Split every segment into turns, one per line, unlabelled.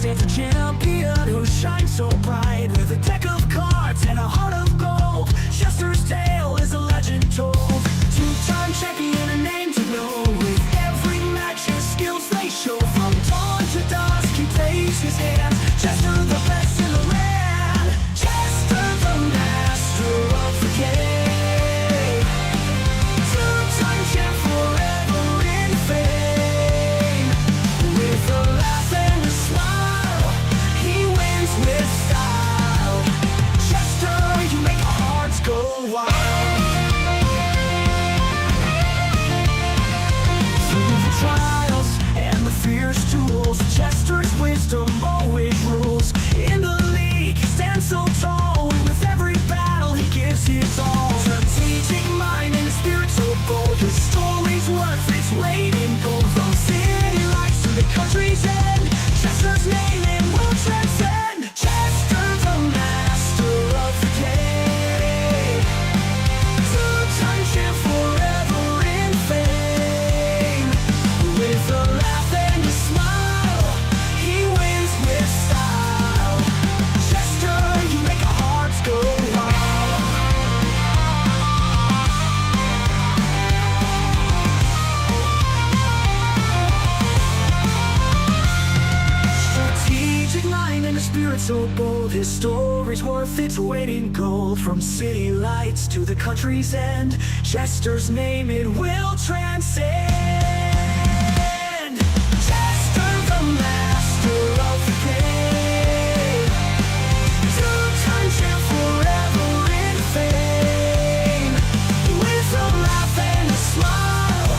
stands a champion who shines so bright. With a deck of cards and a heart of gold, Chester's tale is a legend told. Two-time champion, a name to know. With every match his skills they show. From dawn to dusk he plays his hand. Chester the best in the land. Chester the master of the game. Two-time champ forever in fame. With a laugh and a smile, he wins with style. Chester, you make our hearts go wild. Through the trials and the fierce duels, Chester's wisdom always rules. In the league, he stands so tall. With every battle, he gives his all. Strategic mind and spirit so bold. His story's worth its weight in gold. From city lights to the country's end, Chester's name it will transcend. Chester the master of the game. Two-time champ forever in fame. With a laugh and a smile, he wins with style. Chester, you make our hearts go wild. Strategic mind and a spirit so bold. His story's worth its weight in gold. From city lights to the country's end, Chester's name it will transcend. Chester the master of the game. Two-time champ forever in fame. With a laugh and a smile,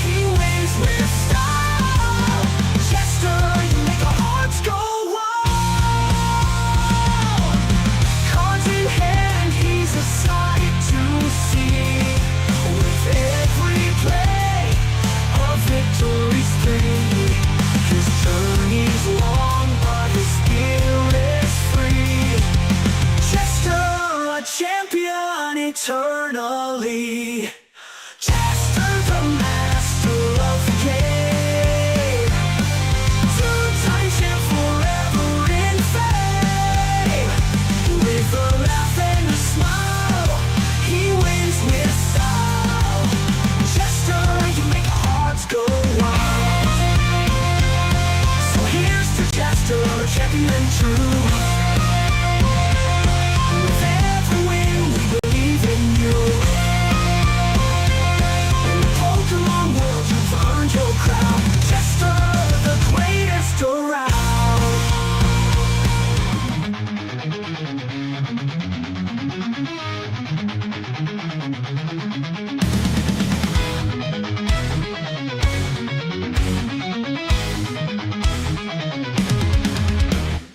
he wins with style. Chester, you make our hearts go wild. Cards in hand, he's a sight to see. With every play, a victory's free. His journey's long, but his skill is free. Chester, a champion eternally. Chester the master of the game. Two-time champ forever in fame. With a laugh and a smile, he wins with style. Chester, you make our hearts go wild. So here's to Chester, champion true. With every win we believe in you. In the Pokémon world you've earned your crown. Chester, the greatest around.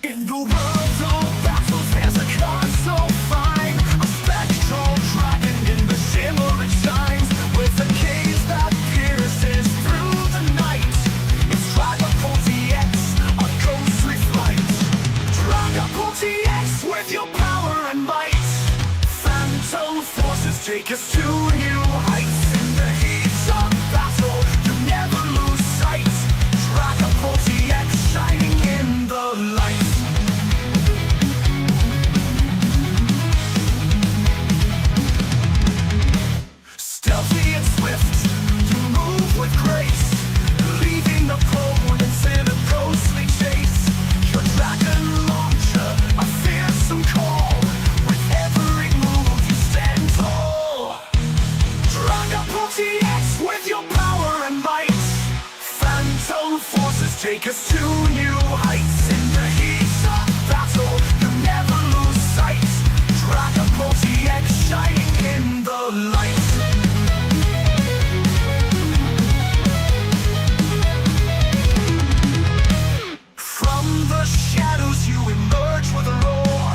In the world of battles there's a card so fine. A spectral dragon in the shimmer it shines. With a gaze that pierces through the night. It's Dragapult TX, a ghostly flight. Dragapult TX with your power and might. Phantom forces take us to new heights. In the heat of battle, you never lose sight. Dragapult TX shining in the light. Stealthy and swift, you move with grace, leaving opponents in a ghostly chase. Your dragon launcher, a fearsome call. With every move you stand tall. Dragapult TX with your power and might. Phantom forces take us to new heights. In the heat of battle, you never lose sight. Dragapult TX shining in the light. From the shadows you emerge with a roar.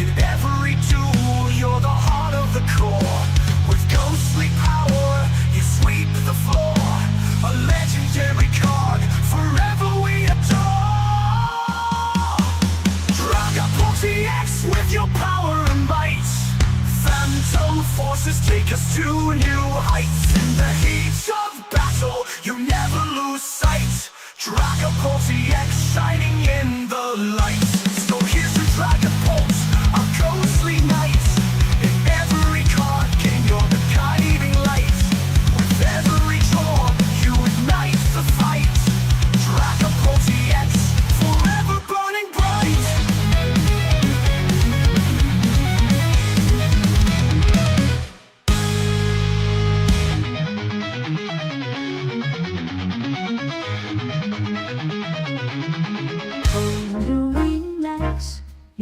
In every duel you're the heart of the core. With ghostly power you sweep the floor. A legendary card forever we adore. Dragapult TX with your power and might. Phantom forces take us to new heights. In the heat of battle you never lose sight. Dragapult TX shining in the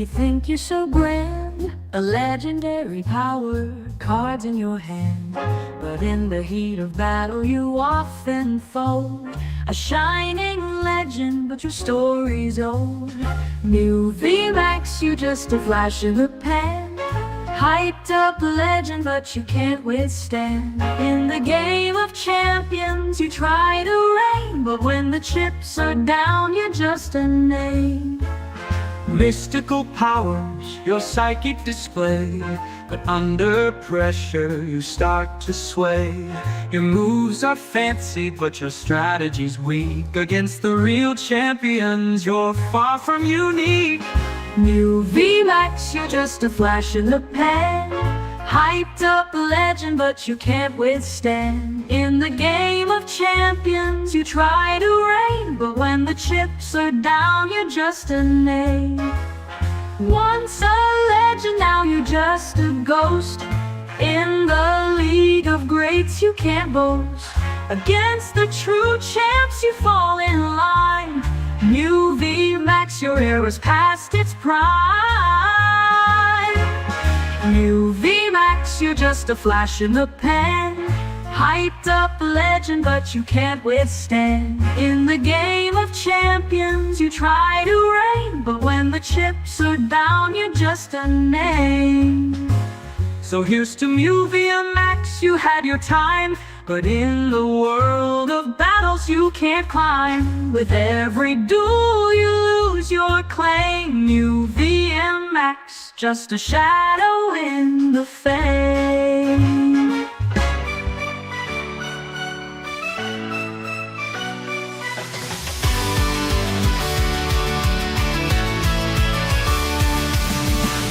You think you're so grand, a legendary power, cards in your hand. But in the heat of battle you often fold. A shining legend, but your story's old. New VMAX, you just a flash in the pan. Hyped up legend, but you can't withstand. In the game of champions you try to reign, but when the chips are down you're just a name. Mystical powers, your psychic display, but under pressure you start to sway. Your moves are fancy, but your strategy's weak. Against the real champions, you're far from unique. New VMAX, you're just a flash in the pan. Hyped up legend, but you can't withstand. In the game of champions you try to reign, but when the chips are down you're just a name. Once a legend, now you're just a ghost. In the league of greats you can't boast. Against the true champs you fall in line. New VMAX, your era's past its prime. New VMAX, you're just a flash in the pan. Hyped up legend, but you can't withstand. In the game of champions you try to reign, but when the chips are down you're just a name. So here's to New VMAX, you had your time, but in the world of battles you can't climb. With every duel you lose your claim. New VMAX, just a shadow in the fame.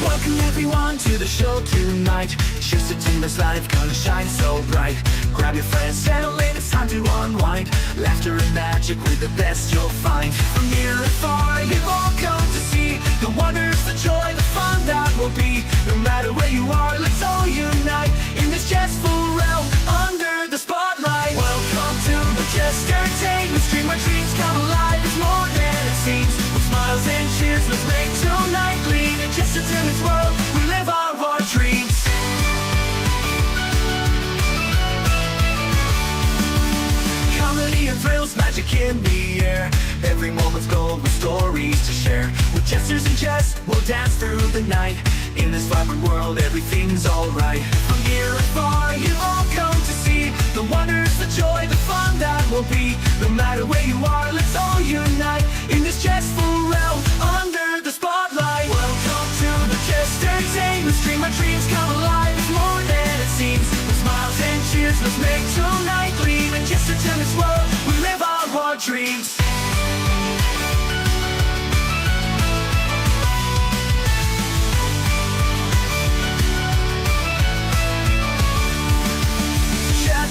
Welcome everyone to the show tonight. Choose the team that's live, gonna shine so bright. Grab your friends, settle in, it's time to unwind. Laughter and magic with the best you'll find. From near and far, you've all come to see the wonders, the joy, the fun that will be. No matter where you are, let's all unite in this jestful realm under the spotlight. Welcome to the Jest Entertainment Stream, where dreams come alive. It's more than it seems. With smiles and cheers, let's make tonight gleam. In Jest Entertainment's world, we live our dreams. Comedy and thrills, magic in the air. Every moment's gold with stories to share. With jesters and jest, we'll dance through the night. In this vibrant world, everything's alright. From near and far, you've all come to see the wonders, the joy, the fun that will be. No matter where you are, let's all unite in this jestful realm under the spotlight. Welcome to the Jest Entertainment Stream, our dreams come alive. It's more than it seems. With smiles and cheers, let's make tonight gleam. In Jest Entertainment's world, we live our dreams.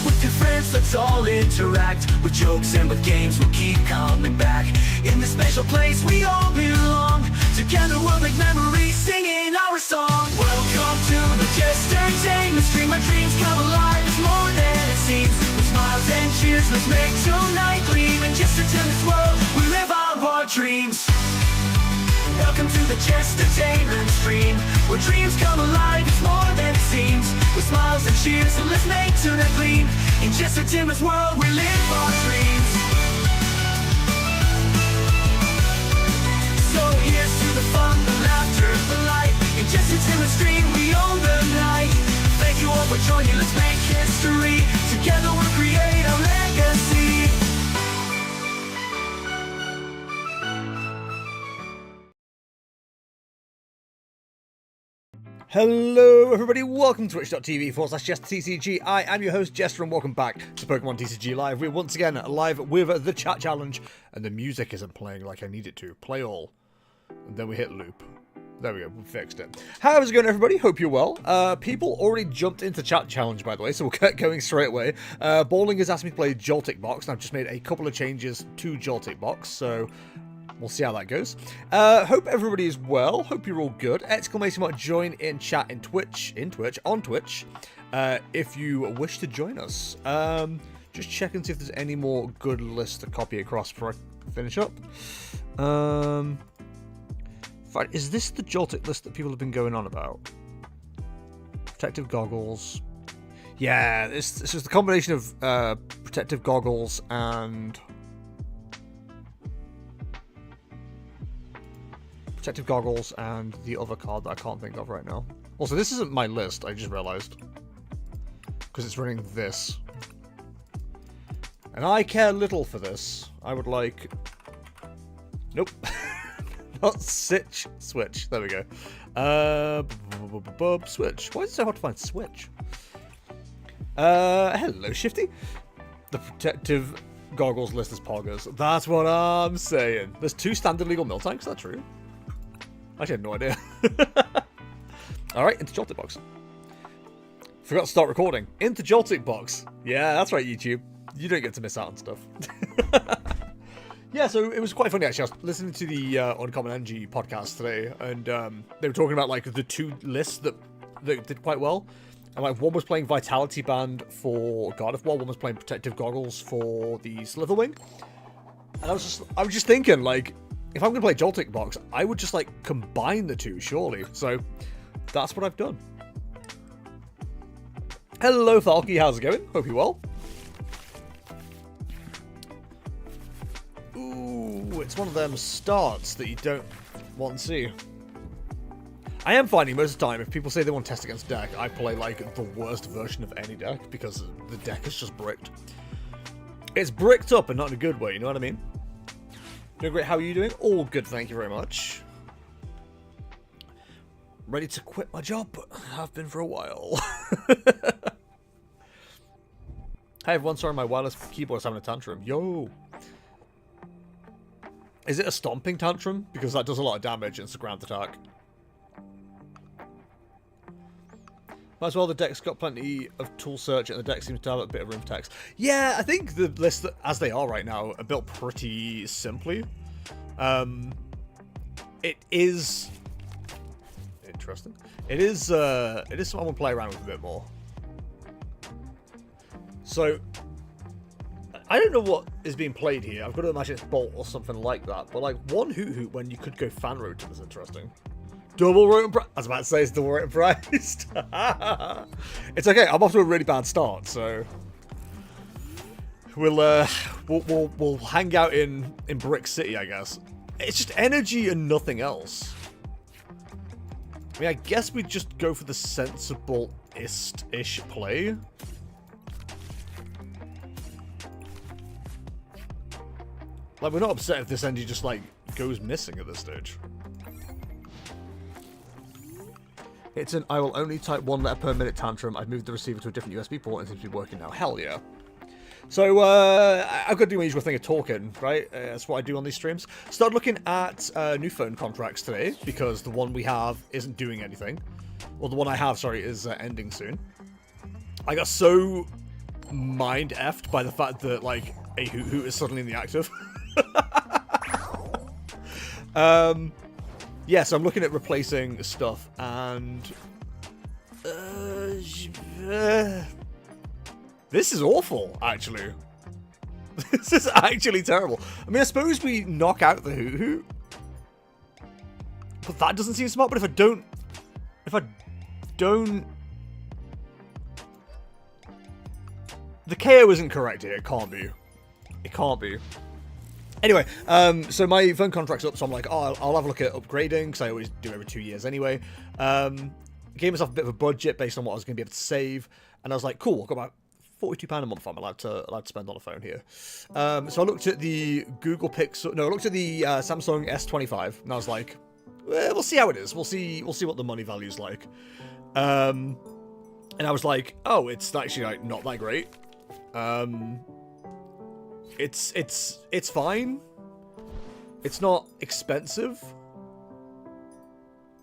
With your friends, let's all interact. With jokes and with games, we'll keep coming back. In this special place, we all belong. Together we'll make memories, singing our song. Welcome to the Jest Entertainment Stream, our dreams come alive. It's more than it seems. With smiles and cheers, let's make tonight gleam. In Jest Entertainment's world, we live our dreams. Welcome to the Jest Entertainment Stream, where dreams come alive, it's more than it seems. With smiles and cheers, so let's make tonight gleam. In Jest Entertainment's world, we live our dreams. So here's to the fun, the laughter, the light. In Jest Entertainment Stream, we own the night. Thank you all for joining, let's make history. Together we'll create a legacy.
Hello everybody, welcome to twitch.tv/JestTCG. I am your host Jester and welcome back to Pokemon TCG Live. We're once again live with the chat challenge and the music isn't playing like I need it to. Play all. And then we hit loop. There we go, we fixed it. How's it going everybody? Hope you're well. People already jumped into chat challenge by the way, so we'll get going straight away. Bowling has asked me to play Joltik Box and I've just made a couple of changes to Joltik Box, so we'll see how that goes. Hope everybody is well. Hope you're all good. Exclamation mark join in chat on Twitch, if you wish to join us. Just check and see if there's any more good lists to copy across before I finish up. Right, is this the Joltic list that people have been going on about? Protective goggles. Yeah, this is the combination of protective goggles and the other card that I can't think of right now. Also, this isn't my list, I just realized. Because it's running this. And I care little for this. I would like... Nope. Not Switch. Switch. There we go. Switch. Why is it so hard to find Switch? Hello, Shifty. The protective goggles list is poggers. That's what I'm saying. There's 2 standard legal mill tanks. Is that true? I actually had no idea. Alright, into Joltic Box. Forgot to start recording. Into Joltic Box. Yeah, that's right, YouTube. You don't get to miss out on stuff. Yeah, so it was quite funny actually. I was listening to the Uncommon Energy podcast today, and they were talking about like the 2 lists that did quite well. And like one was playing Vitality Band for God of War, one was playing Protective Goggles for the Slitherwing. And I was just thinking, like, if I'm gonna play Joltic Box, I would just like combine the 2, surely. So that's what I've done. Hello, Thalky, how's it going? Hope you're well. Ooh, it's one of them starts that you don't want to see. I am finding most of the time, if people say they want to test against deck, I play like the worst version of any deck because the deck is just bricked. It's bricked up and not in a good way, you know what I mean? Doing great, how are you doing? All good, thank you very much. Ready to quit my job, but I've been for a while. Hey everyone, sorry my wireless keyboard's having a tantrum. Yo! Is it a stomping tantrum? Because that does a lot of damage and it's a ground attack. Might as well, the deck's got plenty of tool search and the deck seems to have a bit of room text. Yeah, I think the lists, as they are right now, are built pretty simply. It is... interesting. It is something I want to play around with a bit more. So, I don't know what is being played here. I've got to imagine it's Bolt or something like that. But like, one Hoot when you could go fan rotem is interesting. Double rotem price. I was about to say it's double rotem priced. It's okay. I'm off to a really bad start, so we'll hang out in Brick City, I guess. It's just energy and nothing else. I mean, I guess we just go for the sensible-ish play. Like, we're not upset if this energy just, like, goes missing at this stage. It's an I will only type 1 letter per minute tantrum. I've moved the receiver to a different USB port and it seems to be working now. Hell yeah. So, I've got to do my usual thing of talking, right? That's what I do on these streams. Started looking at new phone contracts today because the one we have isn't doing anything. Well, the one I have, sorry, is ending soon. I got so mind-effed by the fact that, like, a Hoot is suddenly in the active. Yeah, so I'm looking at replacing stuff, and this is awful, actually. This is actually terrible. I mean, I suppose we knock out the Hoot, but that doesn't seem smart. But if I don't, the KO isn't correct here. It can't be. It can't be. Anyway, so my phone contract's up, so I'm like, oh, I'll have a look at upgrading, because I always do every 2 years anyway. Gave myself a bit of a budget based on what I was going to be able to save, and I was like, cool, I've got about £42 a month I'm allowed to spend on a phone here. So I looked at the Google Pixel, no, I looked at the Samsung S25, and I was like, well, we'll see how it is. We'll see what the money value's like. And I was like, oh, it's actually like not that great. It's fine. It's not expensive.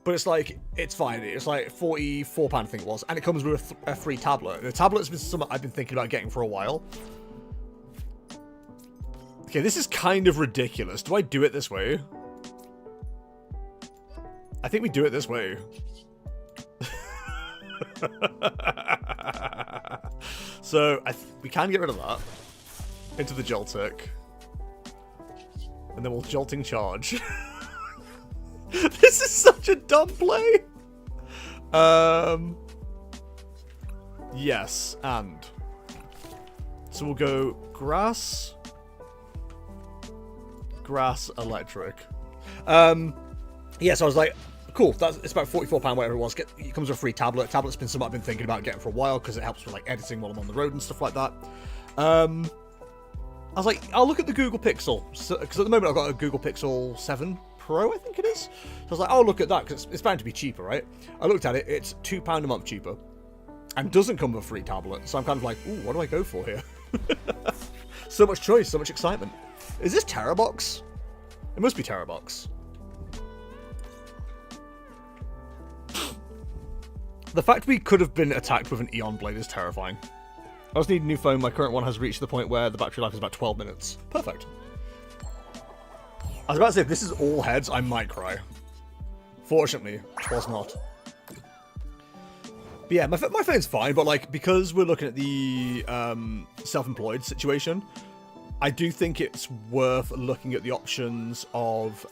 But it's like, it's fine. It's like £44, I think it was. And it comes with a free tablet. And the tablet's been something I've been thinking about getting for a while. Okay, this is kind of ridiculous. Do I do it this way? I think we do it this way. So, we can get rid of that. Into the Joltic. And then we'll Jolting charge. This is such a dumb play. Yes, and so we'll go grass, electric. Yeah, so I was like, cool. It's about £44, whatever it was. It comes with a free tablet. Tablet's been something I've been thinking about getting for a while because it helps with like editing while I'm on the road and stuff like that. I was like, I'll look at the Google Pixel because at the moment I've got a Google Pixel 7 Pro, I think it is. So I was like, I'll look at that because it's bound to be cheaper, right? I looked at it. It's £2 a month cheaper, and doesn't come with a free tablet. So I'm kind of like, ooh, what do I go for here? So much choice, so much excitement. Is this Terabox? It must be Terabox. The fact we could have been attacked with an Eon Blade is terrifying. I just need a new phone. My current one has reached the point where the battery life is about 12 minutes. Perfect. I was about to say, if this is all heads, I might cry. Fortunately, it was not. But yeah, my phone's fine, but like, because we're looking at the self-employed situation, I do think it's worth looking at the options of...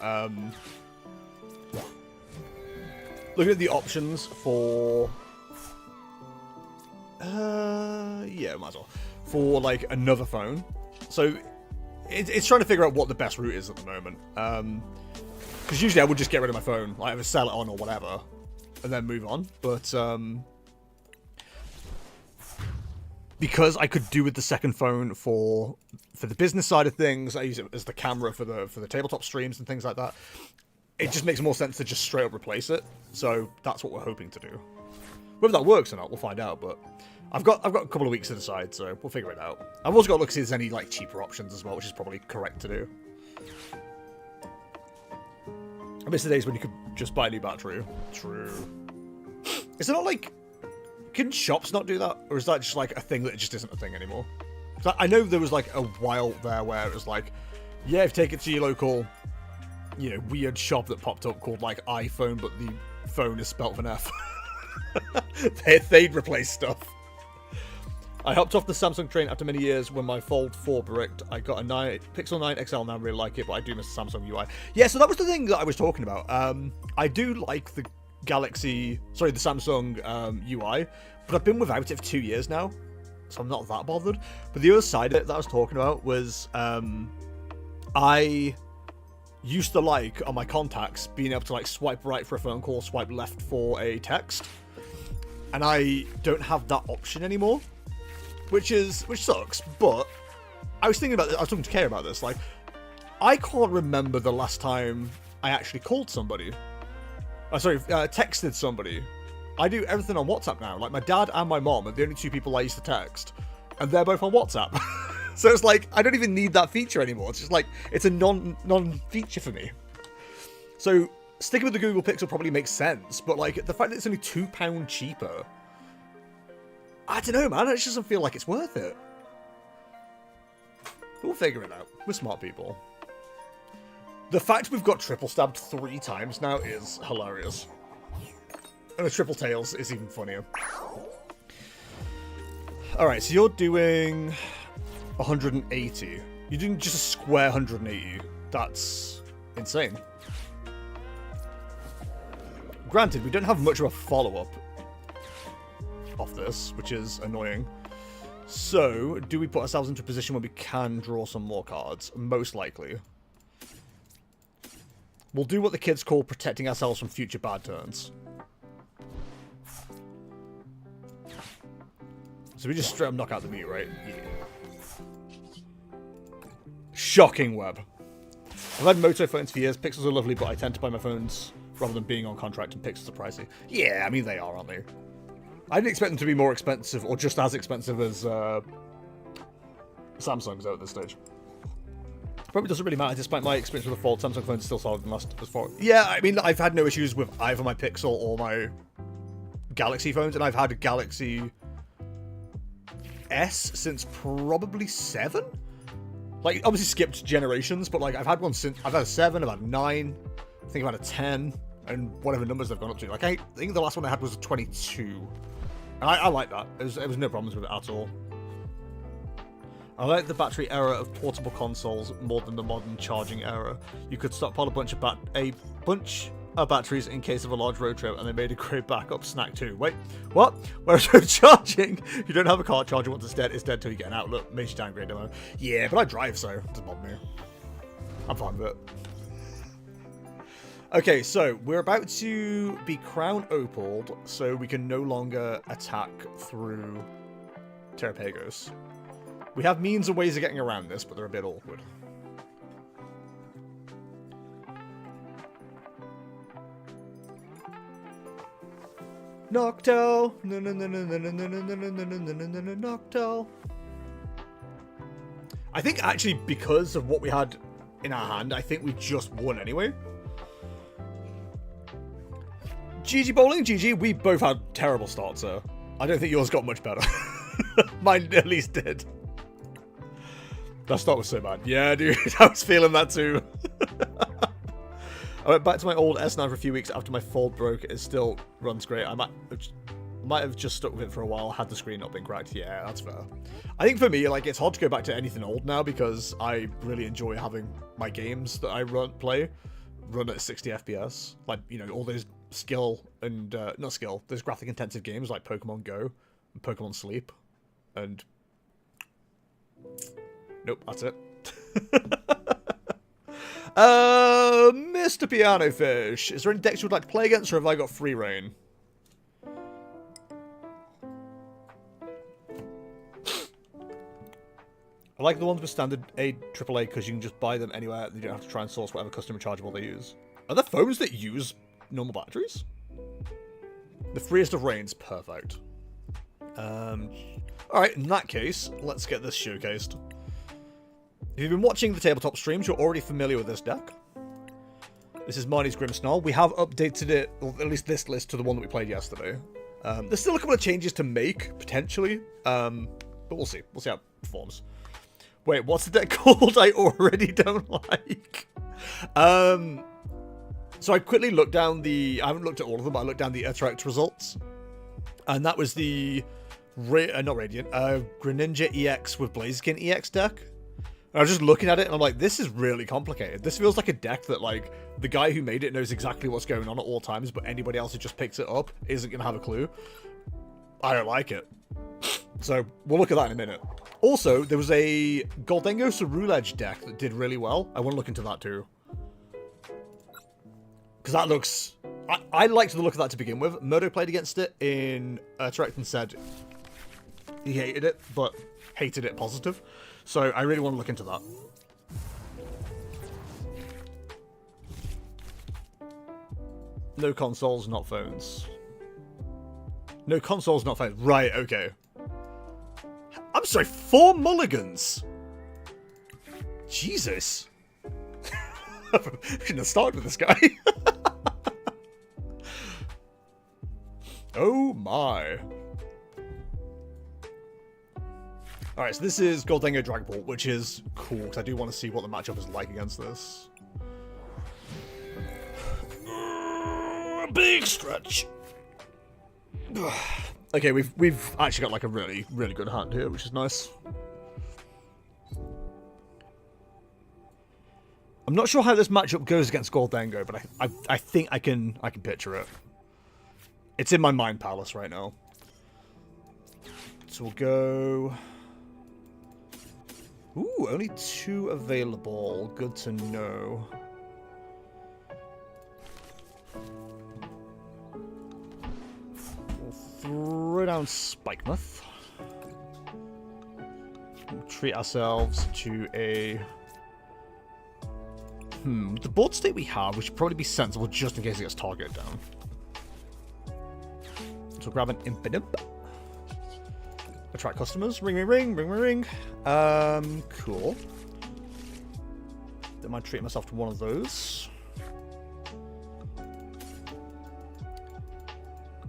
looking at the options for... yeah, might as well. For, like, another phone. So, it's trying to figure out what the best route is at the moment. Because usually I would just get rid of my phone. Like, either sell it on or whatever. And then move on. But, because I could do with the second phone for the business side of things, I use it as the camera for the tabletop streams and things like that. It just makes more sense to just straight up replace it. So that's what we're hoping to do. Whether that works or not, we'll find out. But I've got a couple of weeks to decide, so we'll figure it out. I've also got to look to see if there's any like cheaper options as well, which is probably correct to do. I miss the days when you could just buy a new battery. True. Is it not like... Can shops not do that? Or is that just like a thing that just isn't a thing anymore? So I know there was like a while there where it was like, yeah, if you take it to your local, you know, weird shop that popped up called like iPhone, but the phone is spelt with an F. They'd replace stuff. I hopped off the Samsung train after many years when my Fold 4 bricked. I got a Pixel 9 XL now, I really like it, but I do miss the Samsung UI. Yeah, so that was the thing that I was talking about. I do like the Samsung UI, but I've been without it for 2 years now, so I'm not that bothered. But the other side of it that I was talking about was I used to like, on my contacts, being able to like swipe right for a phone call, swipe left for a text, and I don't have that option anymore, which sucks. But I was thinking about this, I was talking to Kay about this, like, I can't remember the last time I actually called somebody. Texted somebody. I do everything on WhatsApp now. Like, my dad and my mom are the only two people I used to text, and they're both on WhatsApp. So it's like, I don't even need that feature anymore. It's just like, it's a non-feature for me. So, sticking with the Google Pixel probably makes sense, but like, the fact that it's only £2 cheaper, I don't know, man, it just doesn't feel like it's worth it. We'll figure it out. We're smart people. The fact we've got triple stabbed 3 times now is hilarious. And the triple tails is even funnier. Alright, so you're doing 180. You're doing just a square 180. That's insane. Granted, we don't have much of a follow-up of this, which is annoying. So, do we put ourselves into a position where we can draw some more cards? Most likely. We'll do what the kids call protecting ourselves from future bad turns. So we just straight up knock out the meat, right? Yeah. Shocking web. I've had Moto phones for years. Pixels are lovely, but I tend to buy my phones rather than being on contract, and Pixels are pricey. Yeah, I mean, they are, aren't they? I didn't expect them to be more expensive, or just as expensive as Samsung's out at this stage. Probably doesn't really matter, despite my experience with the Fold. Samsung phones still solid and last as far. Yeah, I mean, I've had no issues with either my Pixel or my Galaxy phones, and I've had a Galaxy S since probably 7. Like, obviously skipped generations, but like, I've had one since, I've had a 7, I've had a 9, I think I've had a 10, and whatever numbers they've gone up to. Like, I think the last one I had was a 22. And I like that. It was no problems with it at all. I like the battery error of portable consoles more than the modern charging error. You could stockpile a bunch our batteries in case of a large road trip, and they made a great backup snack too. Wait, what? Whereas with charging, you don't have a car charger once it's dead till you get an outlet. Makes you downgrade demo. Yeah, but I drive, so it doesn't bother me. I'm fine with it. Okay, so we're about to be crown opaled, so we can no longer attack through Terrapagos. We have means and ways of getting around this, but they're a bit awkward. Noctowl! Noctowl! I think actually because of what we had in our hand, I think we just won anyway. GG bowling, GG. We both had terrible starts, sir. I don't think yours got much better. Mine at least did. That start was so bad. Yeah, dude, I was feeling that too. I went back to my old S9 for a few weeks after my fold broke. It still runs great. I might have just stuck with it for a while had the screen not been cracked. Yeah, that's fair. I think for me, like, it's hard to go back to anything old now because I really enjoy having my games that I play run at 60 FPS. Like, you know, all those skill and not skill, those graphic intensive games like Pokemon Go and Pokemon Sleep, and nope, that's it. Mr. Piano Fish, is there any decks you would like to play against, or have I got free reign? I like the ones with standard AAA because you can just buy them anywhere. You don't have to try and source whatever customer chargeable they use. Are there phones that use normal batteries? The freest of reigns, perfect. Alright, in that case, let's get this showcased. If you've been watching the tabletop streams, you're already familiar with this deck. This is Marnie's Grimmsnarl. We have updated it, or at least this list, to the one that we played yesterday. There's still a couple of changes to make, potentially, but we'll see. We'll see how it performs. Wait, what's the deck called? I already don't like. So I quickly looked down I haven't looked at all of them, but I looked down the Attract results. And that was the, not Radiant, Greninja EX with Blaziken EX deck. And I was just looking at it and I'm like, this is really complicated. This feels like a deck that, like, the guy who made it knows exactly what's going on at all times, but anybody else who just picks it up isn't going to have a clue. I don't like it. So we'll look at that in a minute. Also, there was a Goldengo Ceruledge deck that did really well. I want to look into that too. Because that looks... I liked the look of that to begin with. Murdo played against it in Direct and said he hated it, but hated it positive. So I really want to look into that. No consoles, not phones. No consoles, not phones. Right, okay. I'm sorry, 4 mulligans? Jesus. I shouldn't have started with this guy. Oh my. Alright, so this is Goldengo Dragon Ball, which is cool, because I do want to see what the matchup is like against this. Big stretch. Okay, we've actually got like a really, really good hand here, which is nice. I'm not sure how this matchup goes against Goldengo, but I think I can picture it. It's in my mind palace right now. So we'll go... Ooh, only 2 available. Good to know. We'll throw down Spikemuth. We'll treat ourselves to a... the board state we have, we should probably be sensible just in case it gets targeted down. So we'll grab an Impidimp. Attract customers. Ring, ring, ring, ring, ring, ring. Cool. Don't mind treating myself to one of those.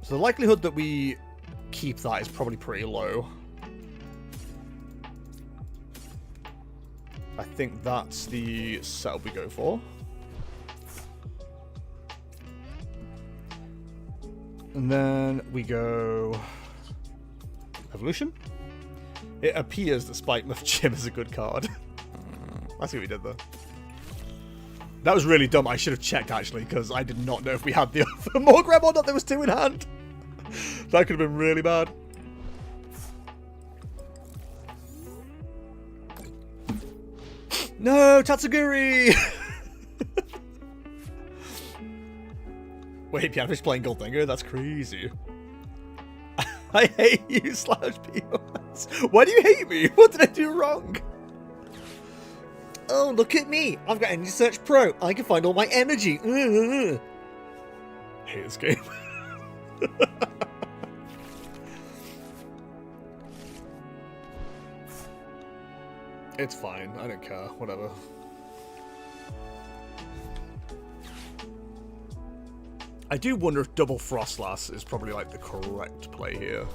So the likelihood that we keep that is probably pretty low. I think that's the setup we go for. And then we go... Evolution? It appears that Spikemuth Gym is a good card. I see what we did there. That was really dumb. I should have checked, actually, because I did not know if we had the other Morgrem or not. There was 2 in hand. That could have been really bad. No, Tatsuguri! Wait, Pianofish playing Goldfinger? That's crazy. I hate you, /POS. Why do you hate me? What did I do wrong? Oh, look at me. I've got Energy Search Pro. I can find all my energy. I hate this game. It's fine. I don't care. Whatever. I do wonder if double Frostlass is probably like the correct play here.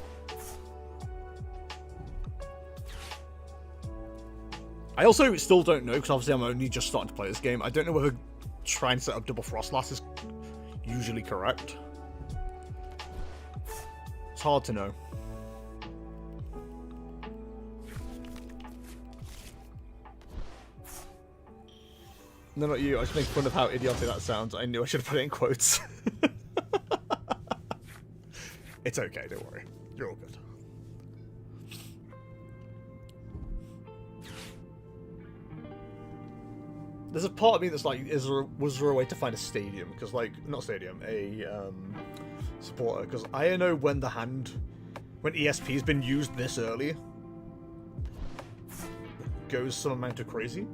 I also still don't know, because obviously I'm only just starting to play this game. I don't know whether trying to set up double Frostlass is usually correct. It's hard to know. No, not you. I just make fun of how idiotic that sounds. I knew I should have put it in quotes. It's okay, don't worry. You're all good. There's a part of me that's like, was there a way to find a stadium? Because, like, not stadium, a supporter. Because I know when when ESP has been used this early, it goes some amount of crazy.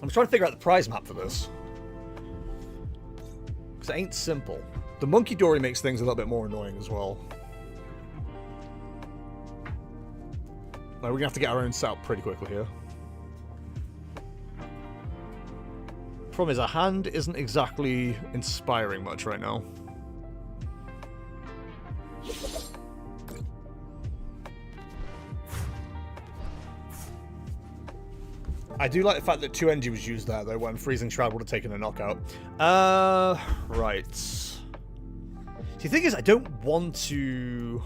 I'm trying to figure out the prize map for this. Because it ain't simple. The Monkey Dory makes things a little bit more annoying as well. Like, we're going to have to get our own setup pretty quickly here. Problem is, our hand isn't exactly inspiring much right now. I do like the fact that 2 energy was used there, though, when Freezing Shroud would have taken a knockout. Right. See, the thing is, I don't want to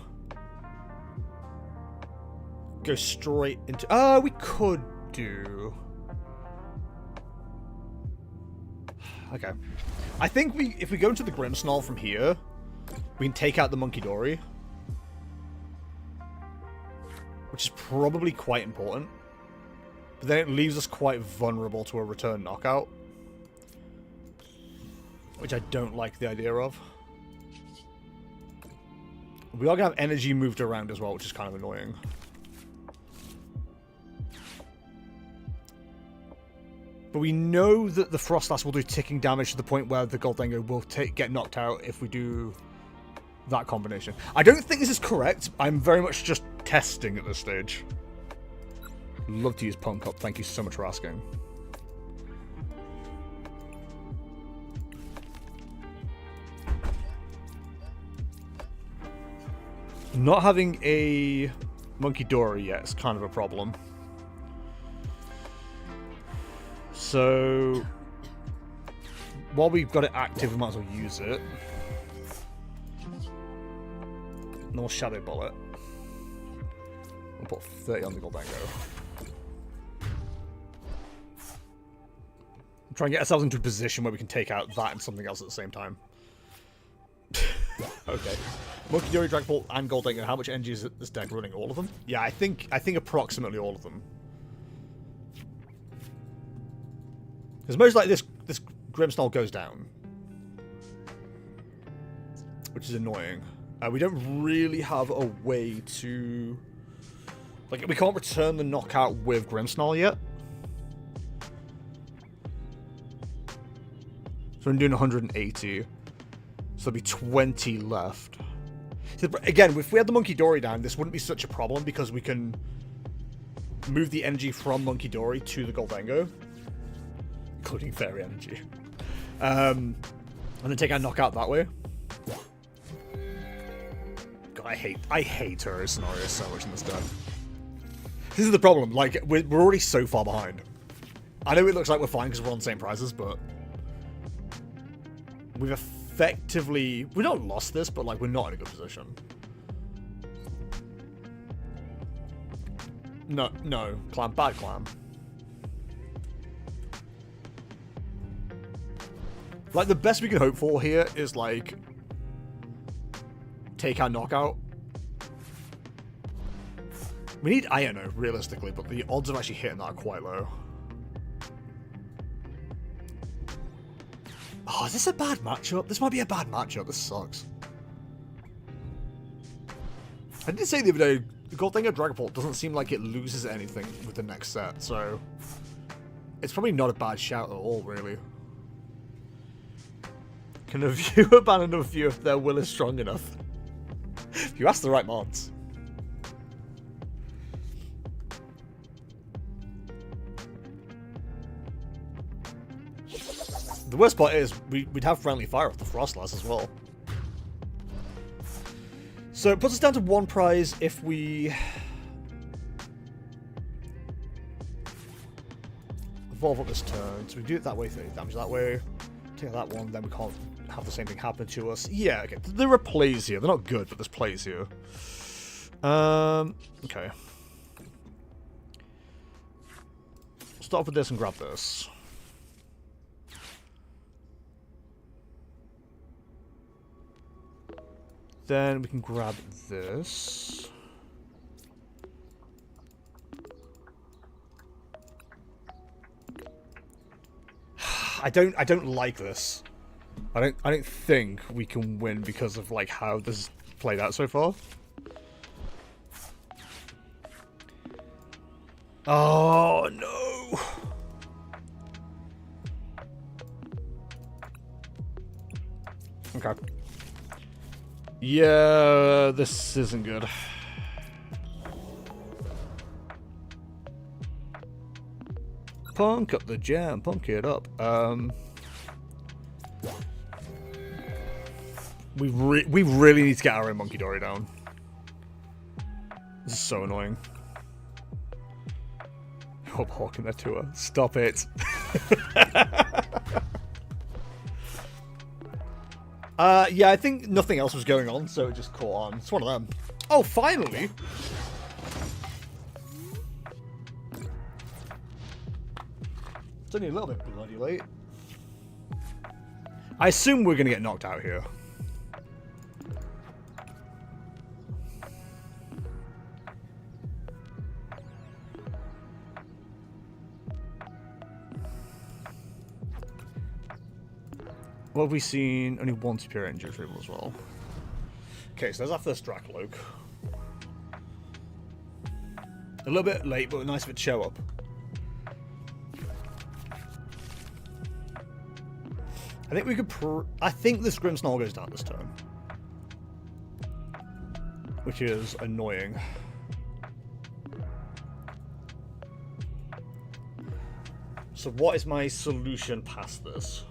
go straight into... we could do... Okay. I think if we go into the Grimmsnarl from here, we can take out the Monkey Dory. Which is probably quite important. But then it leaves us quite vulnerable to a return knockout. Which I don't like the idea of. We are going to have energy moved around as well, which is kind of annoying. But we know that the Frostlass will do ticking damage to the point where the Goldengo will get knocked out if we do that combination. I don't think this is correct. I'm very much just testing at this stage. Love to use Punk Up. Thank you so much for asking. Not having a Monkey Dory yet is kind of a problem. So, while we've got it active, we might as well use it. And then we'll Shadow Bullet. We'll put 30 on the Goldango. Try and get ourselves into a position where we can take out that and something else at the same time. Okay. Monkey Dory, Dragon Ball, and Goldango. How much energy is this deck running? All of them? Yeah, I think approximately all of them. Because most likely this Grimmsnarl goes down. Which is annoying. We don't really have a way to... Like, we can't return the knockout with Grimmsnarl yet. So I'm doing 180. So there'll be 20 left. So, again, if we had the Monkey Dory down, this wouldn't be such a problem because we can move the energy from Monkey Dory to the Goldango. Including Fairy Energy. And then take our knockout that way. God, I hate Turbo scenarios so much in this deck. This is the problem. Like, we're already so far behind. I know it looks like we're fine because we're on the same prizes, but we've effectively... We've not lost this, but, like, we're not in a good position. No, Clam. Bad Clam. Like, the best we can hope for here is, like, take our knockout. We need Iono, realistically, but the odds of actually hitting that are quite low. Oh, is this a bad matchup? This might be a bad matchup. This sucks. I did say the other day, the Goldfinger Dragapult doesn't seem like it loses anything with the next set, so it's probably not a bad shout at all, really. Can a viewer ban another viewer if their will is strong enough? You ask the right mods. The worst part is we'd have friendly fire off the Frostlass as well. So it puts us down to 1 prize if we evolve up this turn. So we do it that way, 30 damage that way. Take that one, then we can't have the same thing happen to us. Yeah, okay. There are plays here. They're not good, but there's plays here. Okay. Start off with this and grab this. Then we can grab this. I don't like this. I don't think we can win because of like how this has played out so far. Oh no. Okay. Yeah, this isn't good. Punk up the jam, punk it up. We really need to get our own Monkey Dory down. This is so annoying. Oh, hawking that to her. Stop it. Yeah, I think nothing else was going on, so it just caught on. It's one of them. Oh, finally! It's only a little bit bloody late. I assume we're going to get knocked out here. What have we seen? Only one superior injury retrieval as well. Okay, so there's our first Dracloak. A little bit late, but nice of it to show up. I think we could. I think this Grimmsnarl goes down this turn, which is annoying. So, what is my solution past this?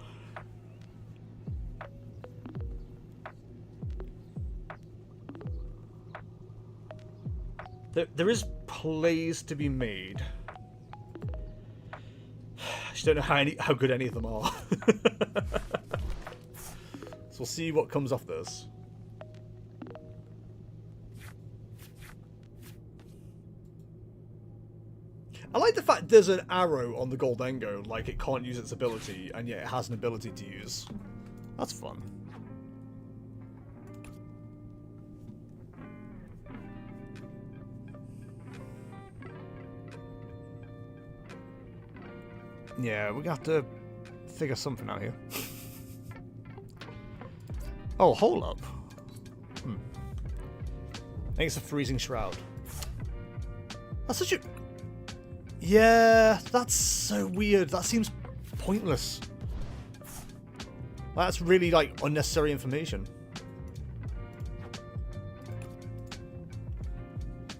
There is plays to be made. I just don't know how good any of them are. So we'll see what comes off this. I like the fact there's an arrow on the Goldengo, like it can't use its ability, and yet it has an ability to use. That's fun. Yeah, we're gonna have to figure something out here. Oh, hold up. I think it's a freezing shroud. That's such a... Yeah, that's so weird. That seems pointless. That's really, like, unnecessary information.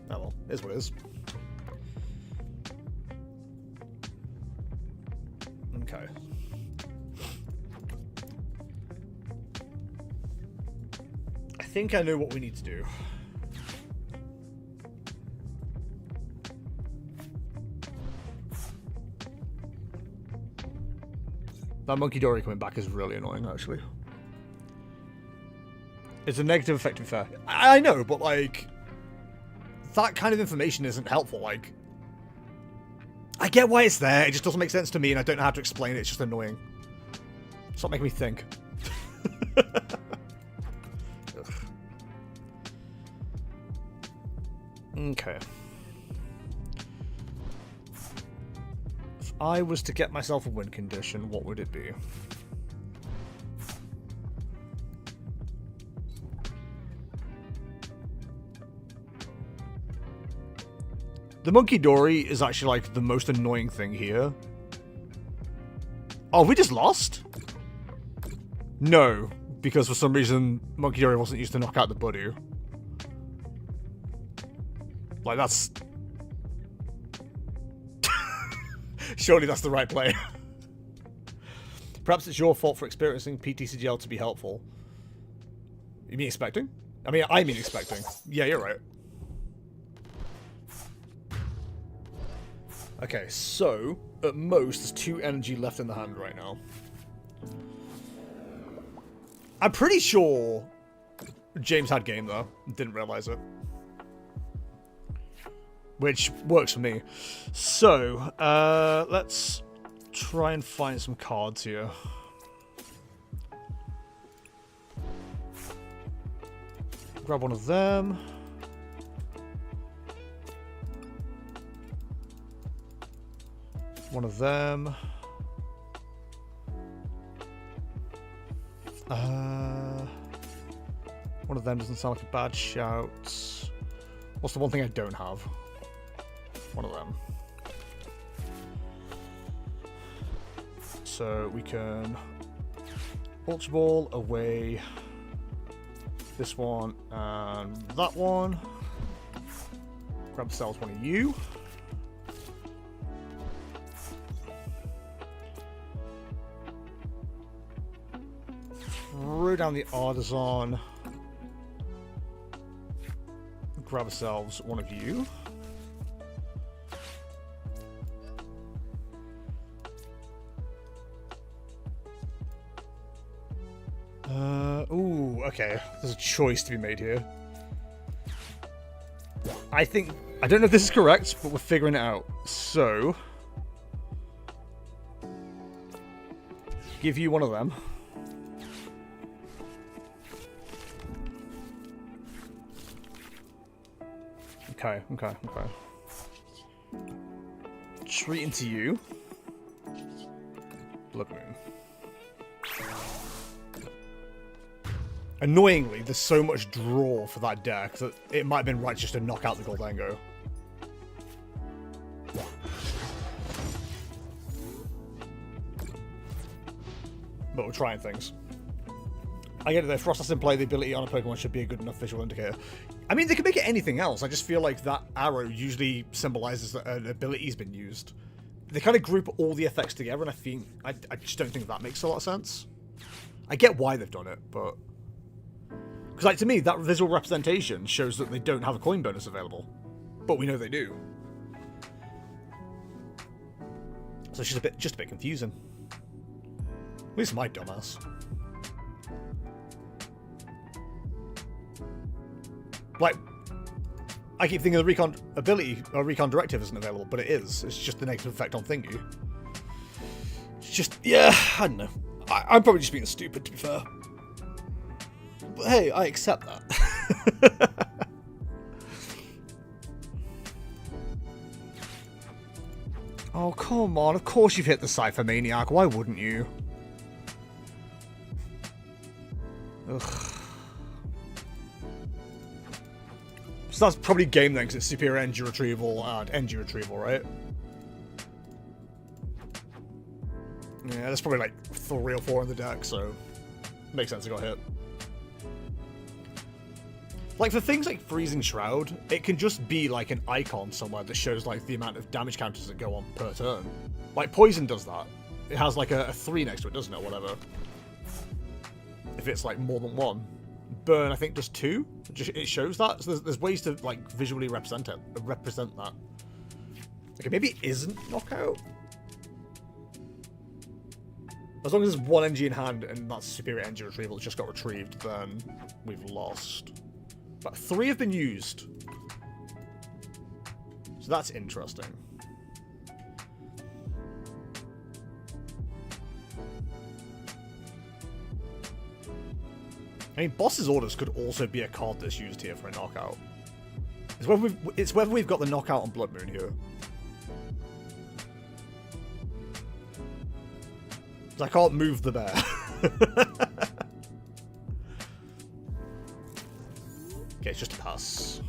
Oh well, it is what it is. Okay. I think I know what we need to do. That Monkey Dory coming back is really annoying, actually. It's a negative effect, to be fair. I know, but, like, that kind of information isn't helpful. Like, I get why it's there, it just doesn't make sense to me, and I don't know how to explain it, it's just annoying. Stop making me think. Okay. If I was to get myself a win condition, what would it be? The Monkey Dory is actually like the most annoying thing here. Oh, we just lost? No, because for some reason Monkey Dory wasn't used to knock out the Budu. Like, that's... Surely that's the right play. Perhaps it's your fault for experiencing PTCGL to be helpful. You mean expecting? I mean expecting. Yeah, you're right. Okay, so, at most, there's 2 energy left in the hand right now. I'm pretty sure James had game, though. Didn't realize it. Which works for me. So, let's try and find some cards here. Grab one of them. One of them. One of them doesn't sound like a bad shout. What's the one thing I don't have? One of them. So we can Ultra Ball away this one and that one. Grab ourselves one of you. Throw down the Artisan. Grab ourselves one of you. Ooh, okay. There's a choice to be made here. I don't know if this is correct, but we're figuring it out. So, give you one of them. Okay. Treat into you. Blood Moon. Annoyingly, there's so much draw for that deck that it might have been right just to knock out the Goldango. But we're trying things. I get it though, Frostlass in play, the ability on a Pokemon should be a good enough visual indicator. I mean, they can make it anything else. I just feel like that arrow usually symbolizes that an ability's been used. They kind of group all the effects together, and I just don't think that makes a lot of sense. I get why they've done it, but... Because, like, to me, that visual representation shows that they don't have a coin bonus available. But we know they do. So it's just a bit confusing. At least my dumbass. Like, I keep thinking the Recon ability, or Recon Directive isn't available, but it is. It's just the negative effect on Thingy. It's just, yeah, I don't know. I'm probably just being stupid, to be fair. But hey, I accept that. Oh, come on. Of course you've hit the Cypher Maniac. Why wouldn't you? Ugh. So that's probably game then, because it's superior energy retrieval and energy retrieval, right? Yeah, there's probably like 3 or 4 in the deck, so makes sense it got hit. Like, for things like Freezing Shroud, it can just be like an icon somewhere that shows like the amount of damage counters that go on per turn. Like, Poison does that. It has like a 3 next to it, doesn't it, or whatever. If it's like more than 1. Burn, I think, does 2. It shows that. So there's ways to like visually represent that. Okay, maybe it isn't knockout. As long as there's 1 energy in hand and that's superior energy retrieval, it's just got retrieved, then we've lost. But 3 have been used. So that's interesting. I mean, Boss's Orders could also be a card that's used here for a knockout. It's whether we've got the knockout on Blood Moon here. I can't move the bear. Okay, it's just a pass.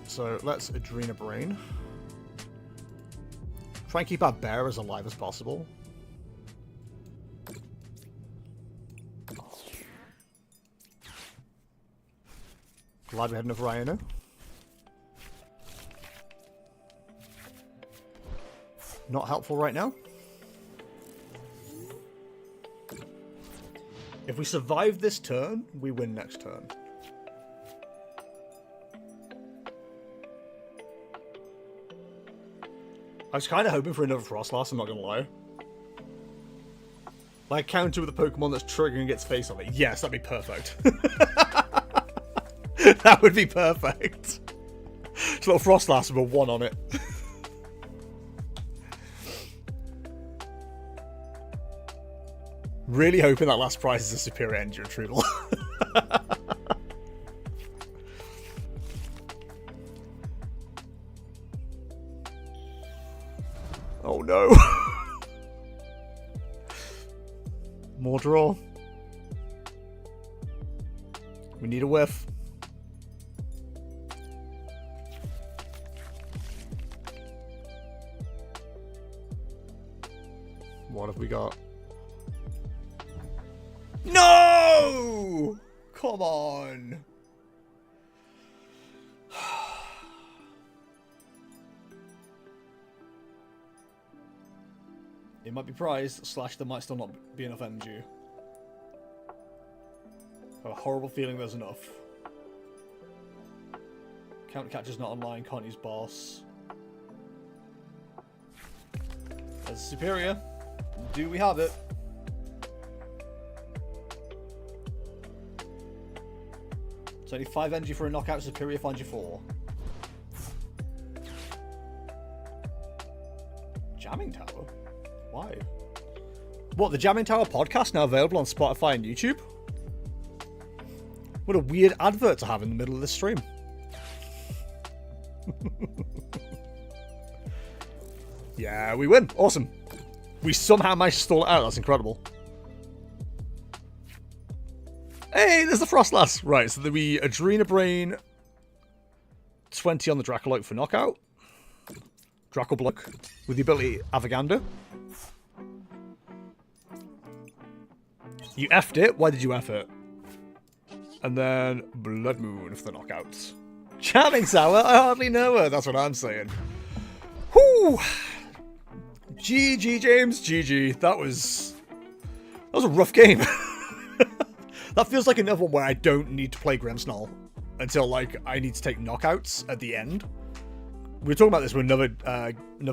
So let's Adrena Brain. Try and keep our bear as alive as possible. Glad we had enough Rhino. Not helpful right now. If we survive this turn, we win next turn. I was kind of hoping for another Frostlass, I'm not gonna lie. Like counter with a Pokemon that's triggering its face on it. Yes, that'd be perfect. That would be perfect. It's a little Frostlass with a 1 on it. Really hoping that last prize is a superior energy retrieval. Oh no. More draw. We need a whiff. What have we got? No! Come on. It might be prized, / there might still not be enough energy. I have a horrible feeling there's enough. Counter catcher's not online, can't use boss. As superior, do we have it? It's only 5 energy for a knockout, superior finds you 4. Jamming Tower? Why? What, the Jamming Tower podcast now available on Spotify and YouTube? What a weird advert to have in the middle of this stream. Yeah, we win. Awesome. We somehow managed to stall it out. That's incredible. Hey, there's the Frostlass. Right, so we Adrena Brain 20 on the Dracoloak for knockout. Dracoblock with the ability Avaganda. You effed it. Why did you F it? And then Blood Moon for the knockouts. Charming Sour? I hardly know her. That's what I'm saying. Whoo! GG, James. GG. That was a rough game. That feels like another one where I don't need to play Grimmsnarl until, like, I need to take knockouts at the end. We were talking about this with another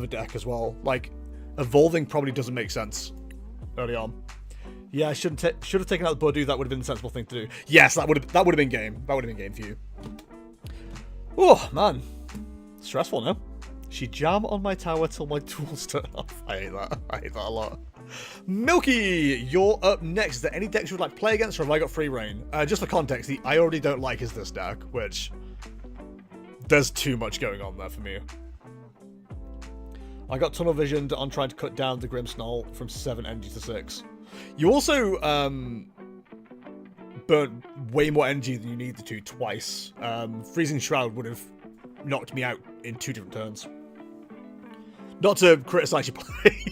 deck as well. Like, evolving probably doesn't make sense early on. Yeah, I should have taken out the Budu. That would have been the sensible thing to do. Yes, that would have been game. That would have been game for you. Oh man, stressful now. She jam on my tower till my tools turn off. I hate that. I hate that a lot. Milky, you're up next. Is there any decks you would like to play against, or have I got free reign? Just for context, the I already don't like is this deck, which there's too much going on there for me. I got tunnel visioned on trying to cut down the Grimmsnarl from 7 energy to 6. You also burnt way more energy than you needed to twice. Freezing Shroud would have knocked me out in 2 different turns. Not to criticize your play.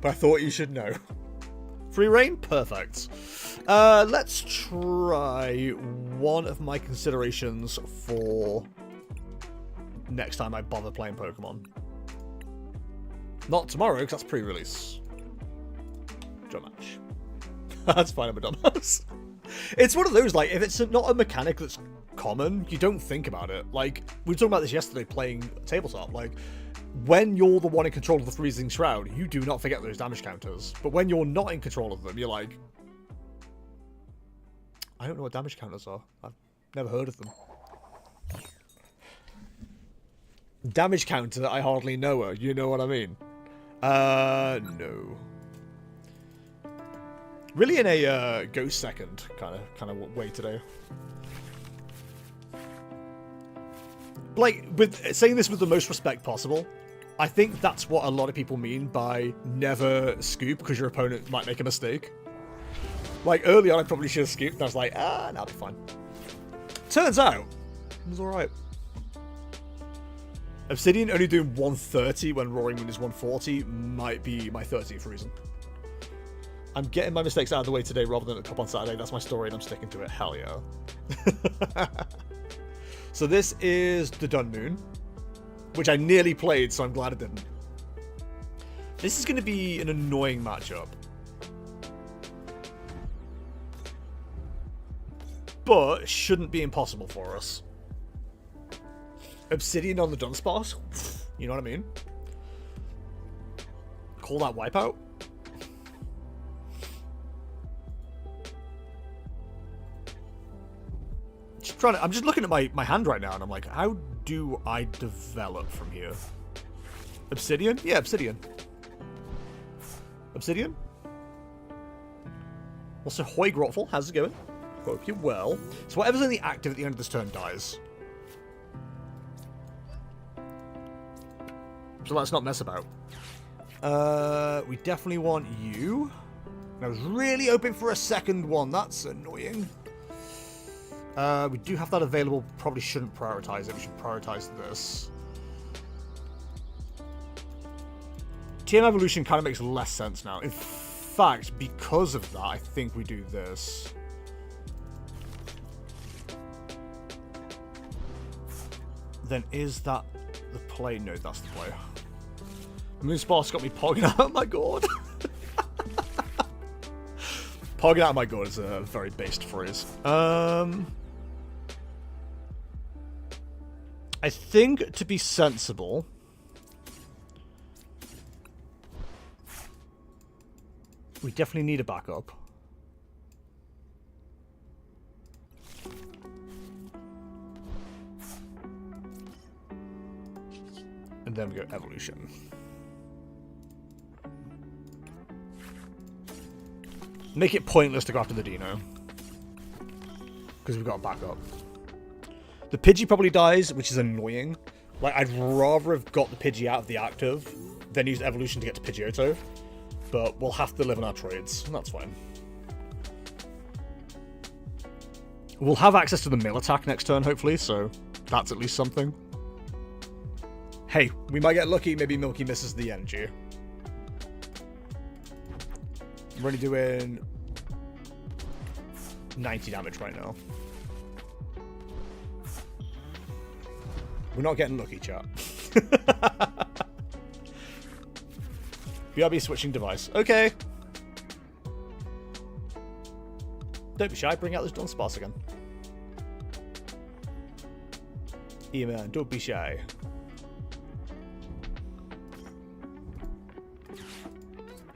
But I thought you should know. Free reign? Perfect. Let's try one of my considerations for next time I bother playing Pokemon. Not tomorrow, because that's pre-release. Drum match. That's fine, I'm a dumbass. It's one of those, like, if it's not a mechanic that's common, you don't think about it. Like, we were talking about this yesterday playing tabletop. Like, when you're the one in control of the Freezing Shroud, you do not forget those damage counters. But when you're not in control of them, you're like, I don't know what damage counters are. I've never heard of them. Damage counter, I hardly know her. You know what I mean? No. Really in a ghost second kind of way today. Like, with saying this with the most respect possible, I think that's what a lot of people mean by never scoop because your opponent might make a mistake. Like, early on I probably should have scooped and I was like, nah, it'll be fine. Turns out, it was alright. Obsidian only doing 130 when Roaring Moon is 140 might be my 13th reason. I'm getting my mistakes out of the way today rather than at the top on Saturday. That's my story and I'm sticking to it. Hell yeah. So this is the Dun Moon, which I nearly played, so I'm glad I didn't. This is going to be an annoying matchup. But shouldn't be impossible for us. Obsidian on the Dunsparce? You know what I mean? Call that wipeout? I'm just looking at my hand right now and I'm like, how do I develop from here? Obsidian? Yeah, Obsidian. Obsidian? Also, Hoi Grotful, how's it going? Hope you're well. So whatever's in the active at the end of this turn dies. So let's not mess about. We definitely want you. And I was really hoping for a second one. That's annoying. We do have that available. Probably shouldn't prioritize it. We should prioritize this. TM Evolution kind of makes less sense now. In fact, because of that, I think we do this. Then is that the play? No, that's the play. Moonsparce got me pogging out. Oh my god. Pogging out my god is a very based phrase. I think to be sensible, we definitely need a backup. And then we go evolution. Make it pointless to go after the Dino. Because we've got a backup. The Pidgey probably dies, which is annoying. Like, I'd rather have got the Pidgey out of the active than use evolution to get to Pidgeotto. But we'll have to live on our trades, and that's fine. We'll have access to the mill attack next turn, hopefully, so that's at least something. Hey, we might get lucky, maybe Milky misses the energy. We're only doing 90 damage right now. We're not getting lucky, chat. BRB switching device. Okay. Don't be shy, bring out this Dunsparce again. Yeah, man, don't be shy.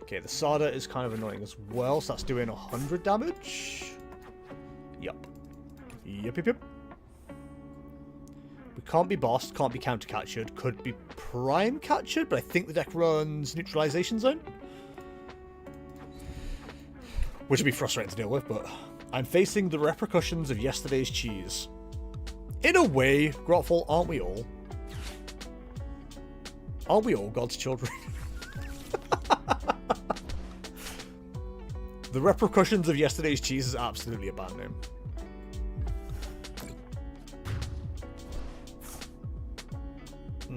Okay, the Sada is kind of annoying as well, so that's doing 100 damage. Yup. Yup, yup, yup. We can't be bossed, can't be counter-captured, could be prime-captured, but I think the deck runs Neutralization Zone. Which would be frustrating to deal with, but I'm facing the repercussions of yesterday's cheese. In a way, Grotful, aren't we all? Aren't we all God's children? The repercussions of yesterday's cheese is absolutely a bad name.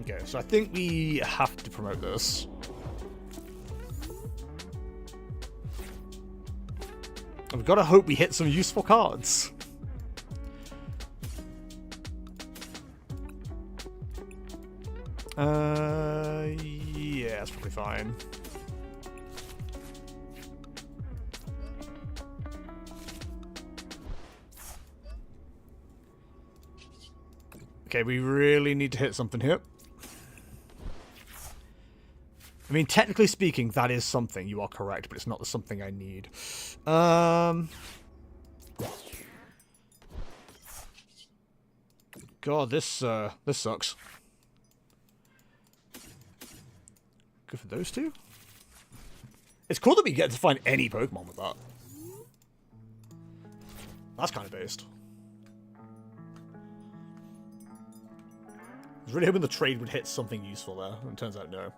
Okay, so I think we have to promote this. We've got to hope we hit some useful cards. Yeah, that's probably fine. Okay, we really need to hit something here. I mean, technically speaking, that is something. You are correct, but it's not the something I need. God, this sucks. Go for those two. It's cool that we get to find any Pokemon with that. That's kind of based. I was really hoping the trade would hit something useful there, and it turns out no.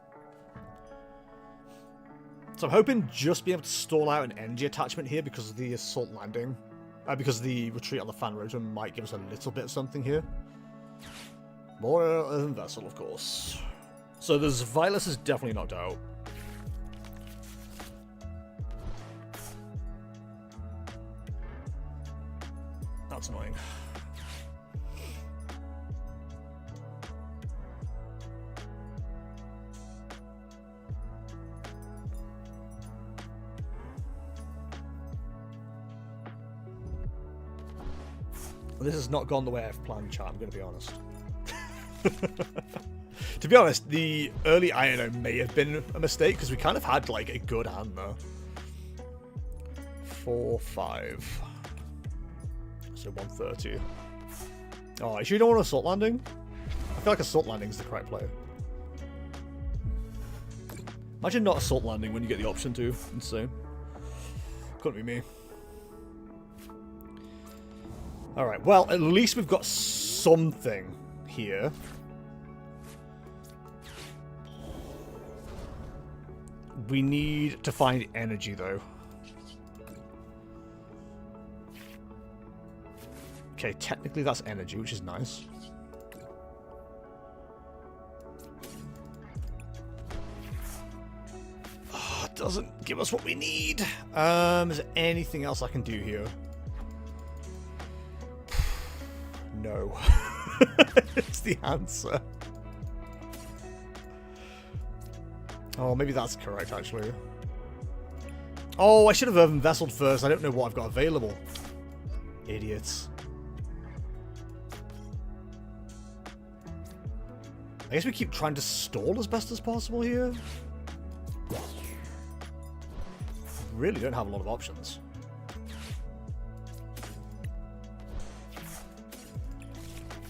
So I'm hoping just being able to stall out an energy attachment here because of the assault landing. Because the retreat on the fan rotor might give us a little bit of something here. More than Vessel, of course. So there's Violet is definitely knocked out. That's annoying. This has not gone the way I've planned, chat, I'm going to be honest. To be honest, the early Iono may have been a mistake, because we kind of had, like, a good hand, though. 4, 5. So 130. Oh, you sure you don't want Assault Landing? I feel like Assault Landing is the correct play. Imagine not Assault Landing when you get the option to. Insane. Couldn't be me. Alright, well, at least we've got something here. We need to find energy, though. Okay, technically that's energy, which is nice. Oh, it doesn't give us what we need. Is there anything else I can do here? No. It's the answer. Oh, maybe that's correct, actually. Oh, I should have vesseled first. I don't know what I've got available. Idiots. I guess we keep trying to stall as best as possible here. Really don't have a lot of options.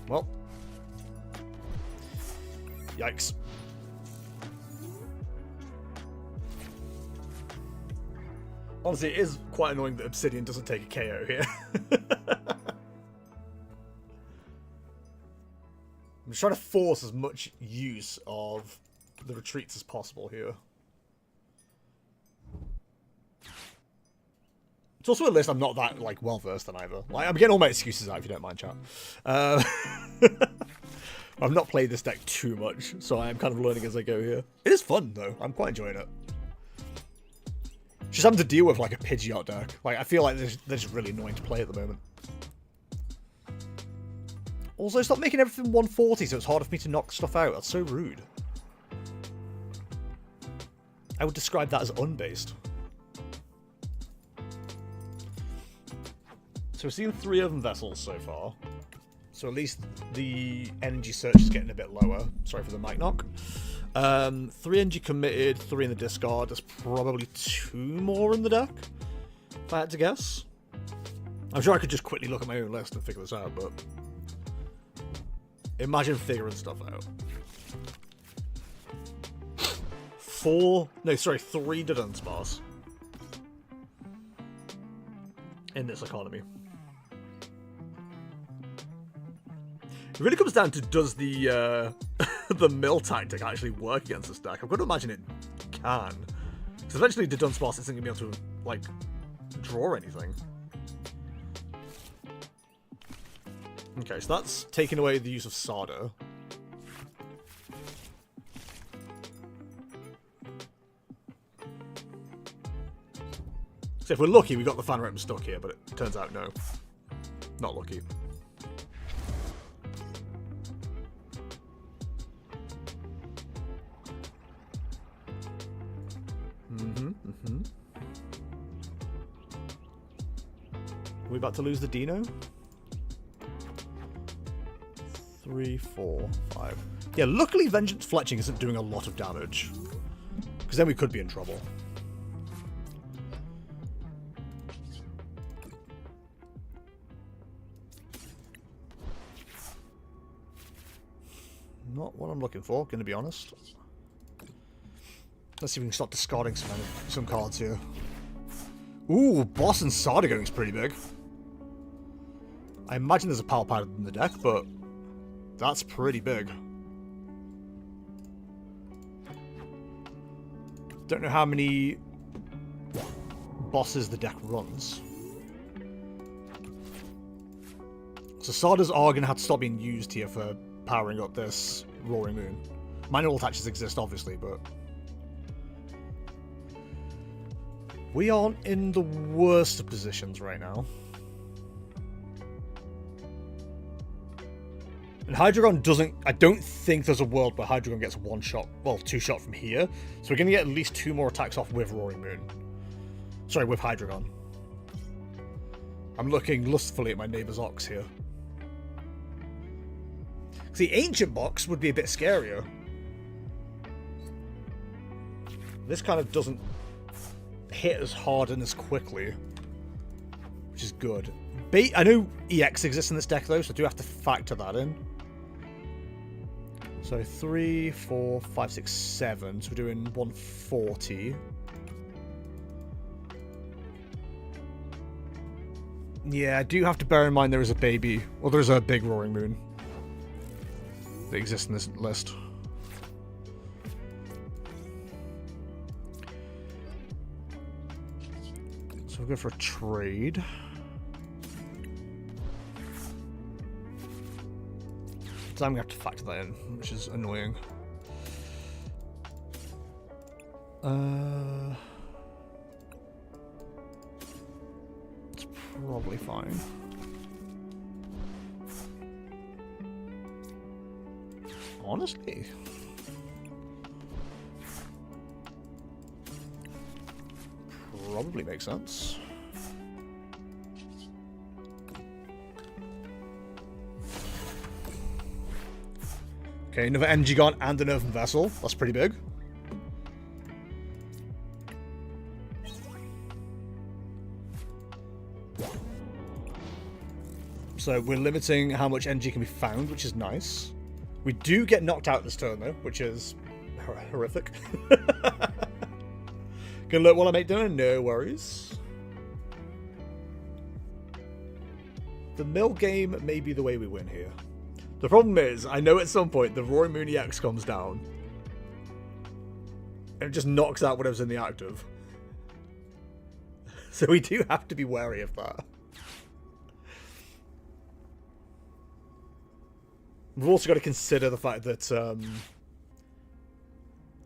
Well. Yikes. Honestly, it is quite annoying that Obsidian doesn't take a KO here. I'm just trying to force as much use of the retreats as possible here. It's also a list I'm not that, like, well-versed in either. Like, I'm getting all my excuses out, if you don't mind, chat. I've not played this deck too much, so I am kind of learning as I go here. It is fun, though. I'm quite enjoying it. Just having to deal with, like, a Pidgeot deck. Like, I feel like they're just really annoying to play at the moment. Also, stop making everything 140 so it's harder for me to knock stuff out. That's so rude. I would describe that as unbased. So we've seen 3 of them vessels so far. So at least the energy search is getting a bit lower. Sorry for the mic knock. 3 energy committed, 3 in the discard. There's probably 2 more in the deck, if I had to guess. I'm sure I could just quickly look at my own list and figure this out, but imagine figuring stuff out. 3 Dunsparce in this economy. It really comes down to, does the the mill tactic actually work against this deck? I've got to imagine it can. Because eventually the Dunsparce isn't going to be able to, like, draw anything. Okay, so that's taking away the use of Sada. So if we're lucky, we got the fan rotom stuck here, but it turns out no. Not lucky. Are we about to lose the Dino? 3, 4, 5. Yeah, luckily Vengeance Fletching isn't doing a lot of damage. Because then we could be in trouble. Not what I'm looking for, gonna be honest. Let's see if we can start discarding some cards here. Ooh, Boss and Sardigoning's pretty big. I imagine there's a Power Pad in the deck, but that's pretty big. Don't know how many bosses the deck runs. So Sardas are going to have to stop being used here for powering up this Roaring Moon. Manual attaches exist, obviously, but we aren't in the worst of positions right now. And Hydreigon doesn't... I don't think there's a world where Hydreigon gets one shot, well, two shot from here. So we're going to get at least 2 more attacks off with Roaring Moon. Sorry, with Hydreigon. I'm looking lustfully at my neighbour's Ox here. See, Ancient Box would be a bit scarier. This kind of doesn't hit as hard and as quickly, which is good. I know EX exists in this deck though, so I do have to factor that in. So 3, 4, 5, 6, 7. So we're doing 140. Yeah, I do have to bear in mind there is a baby, well, there's a big Roaring Moon that exists in this list. So we'll go for a trade. So I'm going to have to factor that in, which is annoying. It's probably fine. Honestly. Probably makes sense. Okay, another Energy Gun and an Earthen Vessel. That's pretty big. So we're limiting how much energy can be found, which is nice. We do get knocked out this turn, though, which is horrific. Gonna look while I make dinner? No worries. The mill game may be the way we win here. The problem is, I know at some point the Roaring Moon EX comes down. And it just knocks out whatever's in the active. So we do have to be wary of that. We've also got to consider the fact that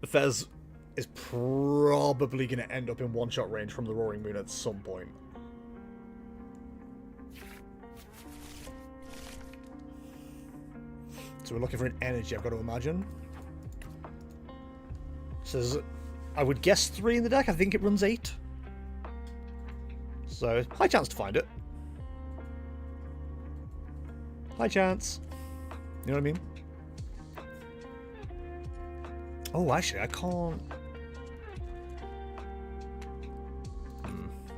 Fez is probably going to end up in one-shot range from the Roaring Moon at some point. So we're looking for an energy, I've got to imagine. So I would guess 3 in the deck. I think it runs 8. So high chance to find it. High chance. You know what I mean? Oh, actually, I can't...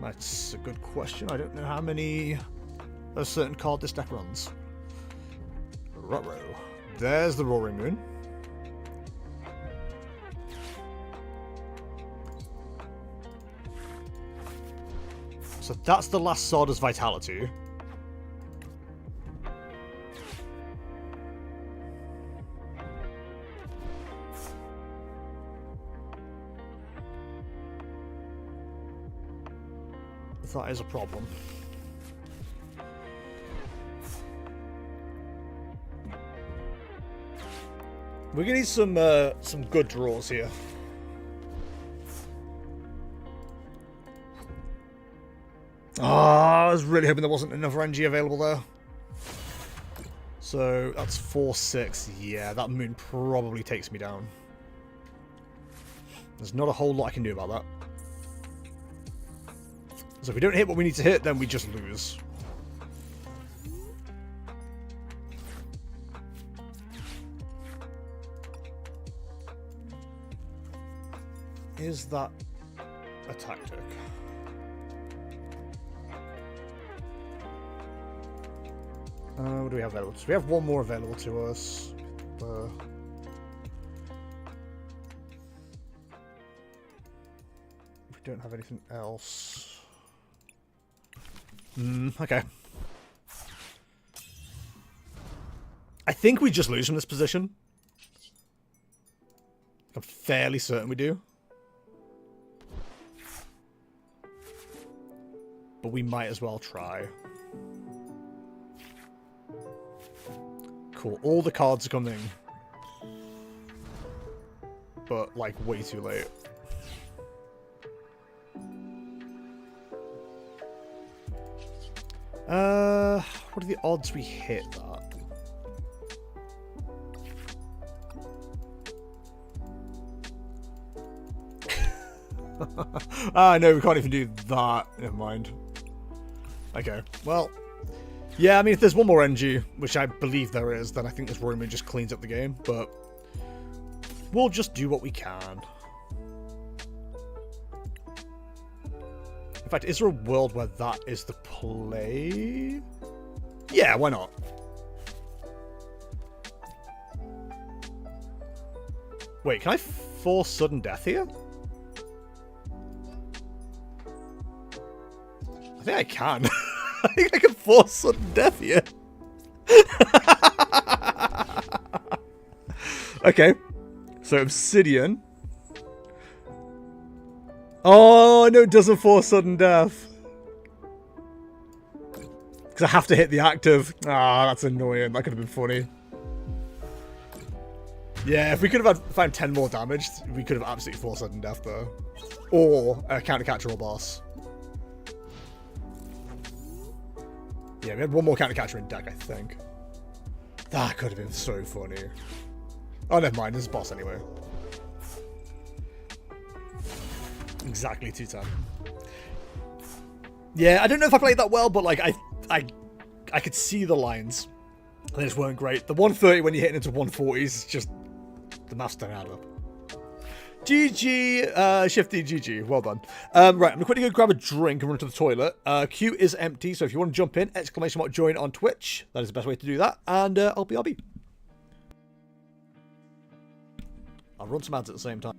That's a good question. I don't know how many a certain card this deck runs. Ruh-roh. There's the Roaring Moon. So that's the last Sardas Vitality. That is a problem. We're gonna need some good draws here. I was really hoping there wasn't another NG available there. So that's 4-6. Yeah, that moon probably takes me down. There's not a whole lot I can do about that. So if we don't hit what we need to hit, then we just lose. Is that a tactic? What do we have available? So we have one more available to us. don't have anything else. Okay. I think we just lose from this position. I'm fairly certain we do. But we might as well try. Cool. All the cards are coming. But, like, way too late. What are the odds we hit that? No, we can't even do that. Never mind. Okay, well. Yeah, I mean, if there's one more NG, which I believe there is, then I think this Roman just cleans up the game, but we'll just do what we can. In fact, is there a world where that is the play? Yeah, why not? Wait, can I force sudden death here? I think I can. I think I can force sudden death here. Okay. So Obsidian. Oh, no, it doesn't force sudden death. Because I have to hit the active. Ah, that's annoying. That could have been funny. Yeah, if we could have found 10 more damage, we could have absolutely forced sudden death, though. Or a counter-catcher or boss. Yeah, we had one more counter-catcher in deck, I think. That could have been so funny. Oh, never mind. There's a boss anyway. Exactly 210. Yeah, I don't know if I played that well, but like I could see the lines. They just weren't great. The 130 when you're hitting into 140s is just the maths don't add up. GG, Shifty, GG. Well done. Right, I'm going to quickly go grab a drink and run to the toilet. Queue is empty, so if you want to jump in, exclamation mark join on Twitch. That is the best way to do that. And I'll be. I'll run some ads at the same time.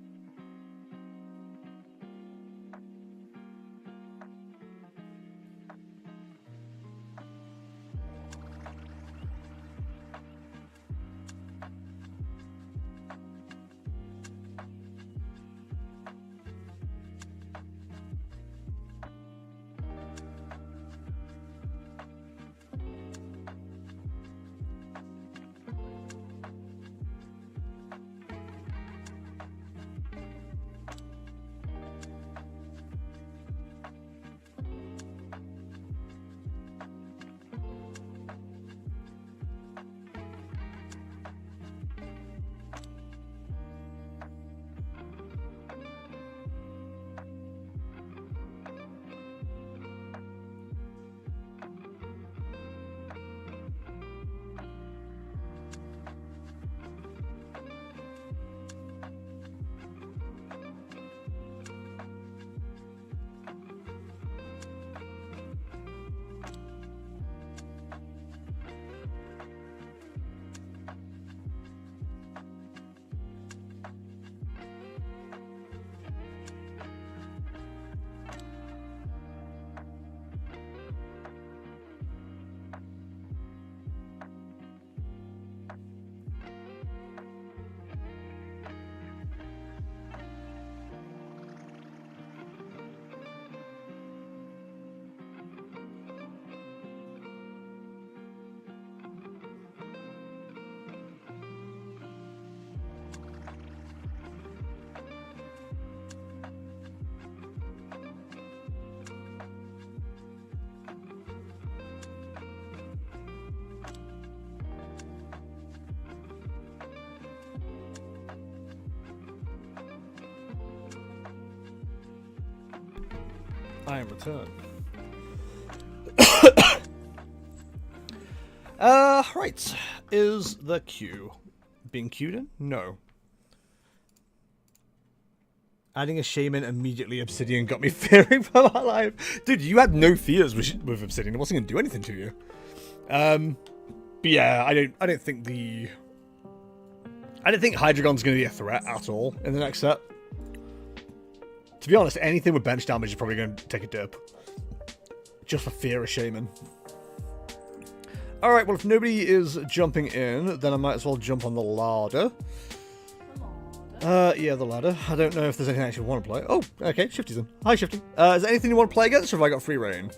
I am returned. Right. Is the queue being queued in? No. Adding a shaman immediately Obsidian got me fearing for my life. Dude, you had no fears with Obsidian. It wasn't going to do anything to you. But yeah, I don't think Hydreigon's going to be a threat at all in the next set. To be honest, anything with bench damage is probably going to take a dip. Just for fear of Shaman. Alright, well if nobody is jumping in, then I might as well jump on the ladder. Yeah, the ladder. I don't know if there's anything I actually want to play. Oh, okay, Shifty's in. Hi, Shifty. Is there anything you want to play against, or have I got free reign?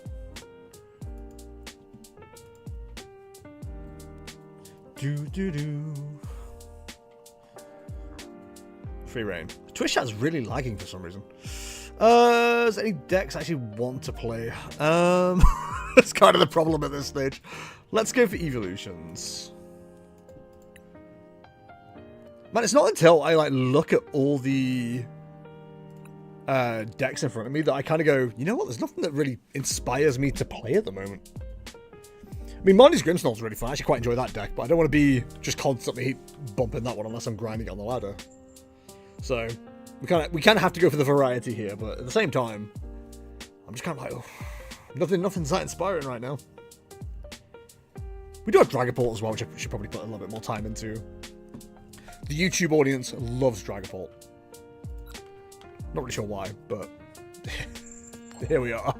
Free reign. Twitch chat's really lagging for some reason. Does any decks actually want to play? That's kind of the problem at this stage. Let's go for evolutions. Man, it's not until I like look at all the decks in front of me that I kind of go, you know what? There's nothing that really inspires me to play at the moment. I mean, Marnie's Grimmsnarl is really fun. I actually quite enjoy that deck, but I don't want to be just constantly bumping that one unless I'm grinding on the ladder. So we kind of have to go for the variety here, but at the same time, I'm just kind of like, oh, nothing's that inspiring right now. We do have Dragapult as well, which I should probably put a little bit more time into. The YouTube audience loves Dragapult. Not really sure why, but here we are.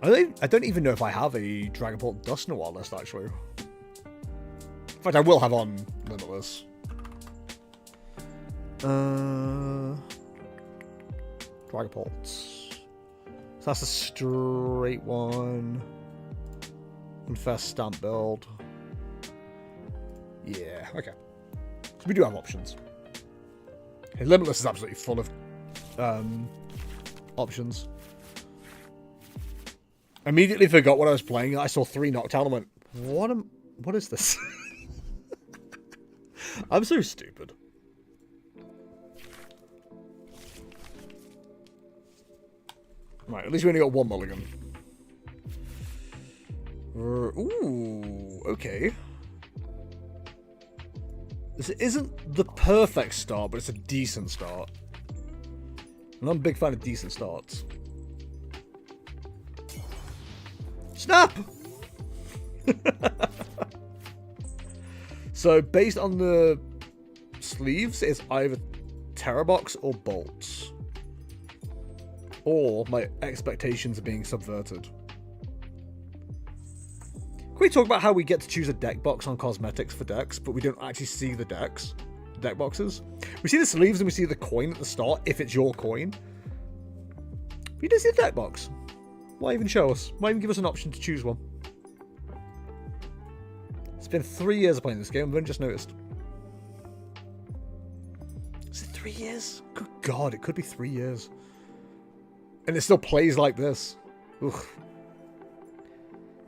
I don't even know if I have a Dragapult Dust Noir list, actually. In fact, I will have on Limitless. Dragapult. So that's a straight one. Confess stamp build. Yeah, okay. So we do have options. Okay, Limitless is absolutely full of options. Immediately forgot what I was playing. I saw 3 Noctowl and went, what is this? I'm so stupid. Right, at least we only got 1 mulligan. Ooh, okay. This isn't the perfect start, but it's a decent start. And I'm a big fan of decent starts. Snap! So, based on the sleeves, it's either Terrabox or Bolts. Or my expectations are being subverted. Can we talk about how we get to choose a deck box on cosmetics for decks, but we don't actually see the deck boxes? We see the sleeves and we see the coin at the start, if it's your coin. But you don't see the deck box. Why even show us? Why even give us an option to choose one? It's been 3 years of playing this game, I've only just noticed. Is it 3 years? Good God, it could be 3 years. And it still plays like this. Ugh.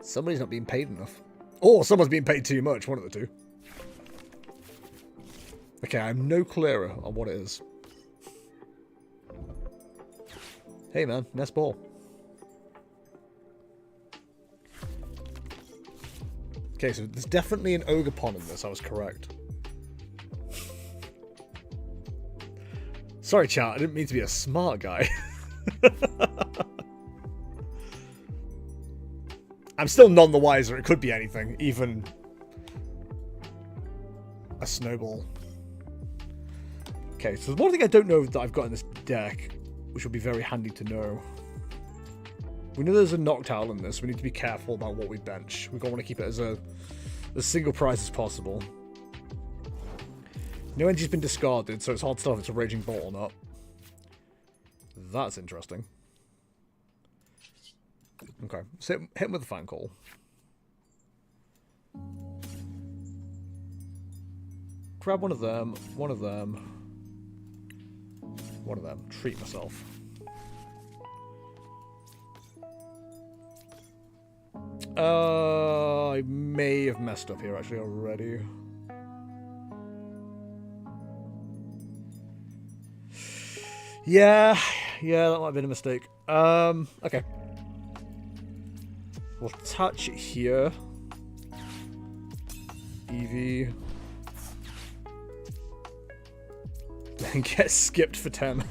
Somebody's not being paid enough. Or someone's being paid too much, one of the two. Okay, I'm no clearer on what it is. Hey man, Nest Ball. Okay, so there's definitely an Ogerpon in this, I was correct. Sorry chat, I didn't mean to be a smart guy. I'm still none the wiser, it could be anything, even a snowball. Okay, so there's one thing I don't know that I've got in this deck, which will be very handy to know. We know there's a Noctowl in this, we need to be careful about what we bench. We don't want to keep it as a single prize as possible. No energy's been discarded, so it's hard to tell if it's a Raging Bolt or not. That's interesting. Okay, so hit him with a Fan Call. Grab one of them, one of them, one of them. Treat myself. I may have messed up here actually already. Yeah, that might have been a mistake. Okay. We'll touch it here. Eevee. Then get skipped for 10.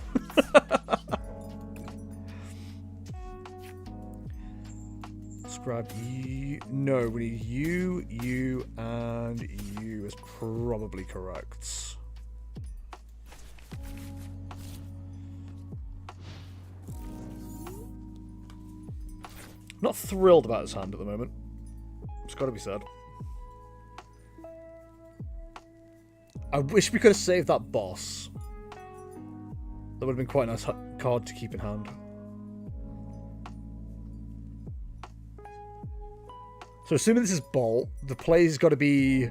Grab you. No, we need you, and you is probably correct. Not thrilled about his hand at the moment. It's got to be said. I wish we could have saved that boss. That would have been quite a nice card to keep in hand. So assuming this is Bolt, the play's got to be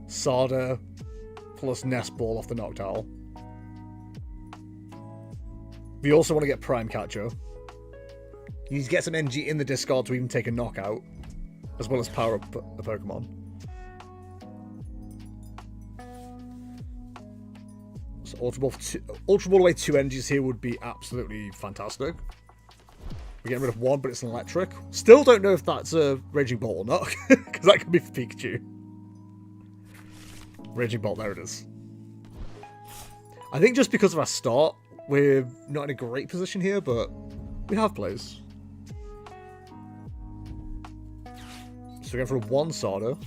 Sada plus Nest Ball off the Noctowl. We also want to get Prime Catcher. You need to get some energy in the discard to even take a knockout, as well as power up the Pokemon. So Ultra Ball away 2 energies here would be absolutely fantastic. We're getting rid of 1, but it's an electric. Still don't know if that's a Raging Bolt or not, because that could be for Pikachu. Raging Bolt, there it is. I think just because of our start, we're not in a great position here, but we have plays. So we're going for a 1 Sada.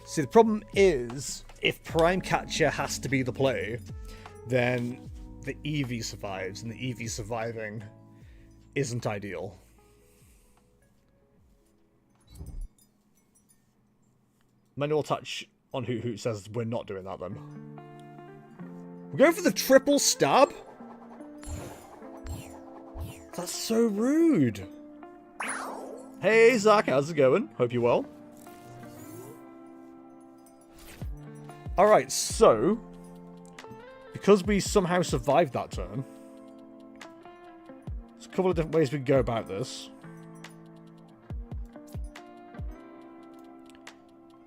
See, the problem is, if Prime Catcher has to be the play, then the Eevee survives, and the Eevee surviving isn't ideal. Manual touch on Hoot Hoot says we're not doing that then. We're going for the triple stab? That's so rude. Hey Zach, how's it going? Hope you're well. Alright, so because we somehow survived that turn, there's a couple of different ways we can go about this.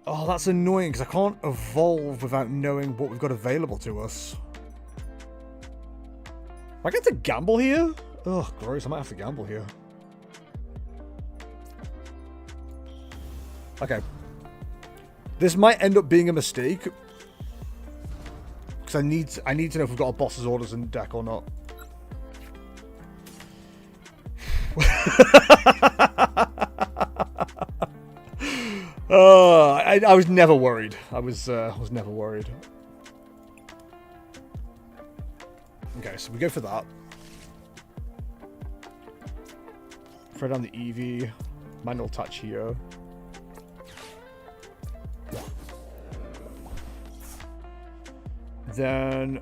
Oh, that's annoying, because I can't evolve without knowing what we've got available to us. Am I going to gamble here? Oh, gross, I might have to gamble here. Okay. This might end up being a mistake. Because I need to know if we've got our boss's orders in the deck or not. I was never worried. I was never worried. Okay, so we go for that. Throw down the Eevee. Manual touch here. Then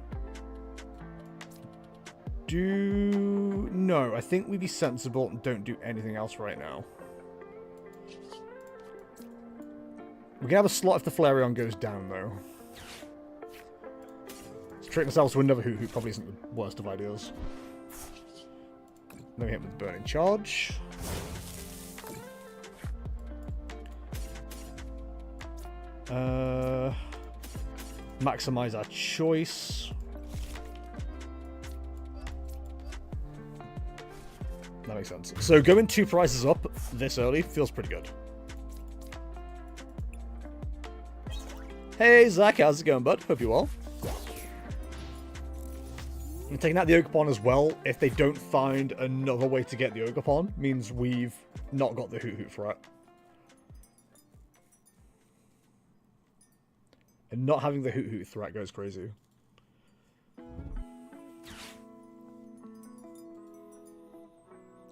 no, I think we'd be sensible and don't do anything else right now. We can have a slot if the Flareon goes down, though. Let's trick ourselves to another Hoot Hoot probably isn't the worst of ideas. Then we hit him with the Burning Charge. Maximize our choice. That makes sense. So going 2 prices up this early feels pretty good. Hey Zach, how's it going, bud? Hope you're well. I'm taking out the Ogerpon as well. If they don't find another way to get the Ogerpon, means we've not got the Hoot Hoot threat. And not having the Hoot Hoot threat goes crazy.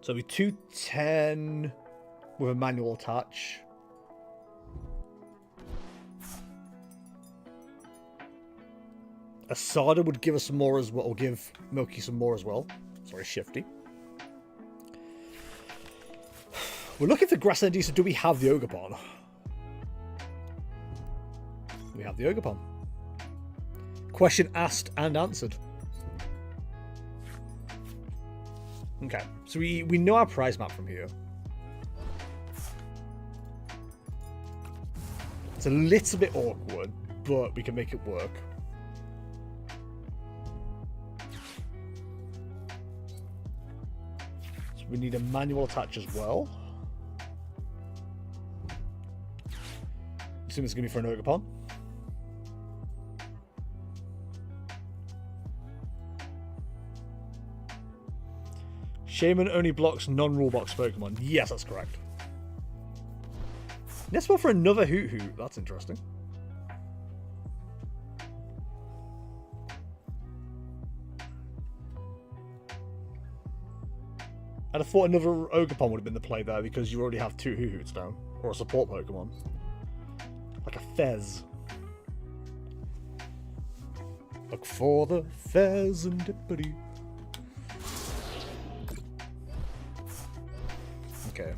So we 210 with a manual touch. A Sada would give us some more as well, or give Milky some more as well. Sorry, Shifty. We're looking for Grass Energy, so do we have the Ogerpon? We have the Ogerpon. Question asked and answered. Okay, so we know our prize map from here. It's a little bit awkward, but we can make it work. So we need a manual attach as well. Assume it's going to be for an Ogerpon. Shaman only blocks non-rule box Pokemon. Yes, that's correct. Let's go for another Hoot Hoot. That's interesting. And I thought another Ogerpon would have been the play there because you already have 2 Hoohoots down. Or a support Pokemon. Like a Fez. Look for the Fez-and-Dippity. Okay.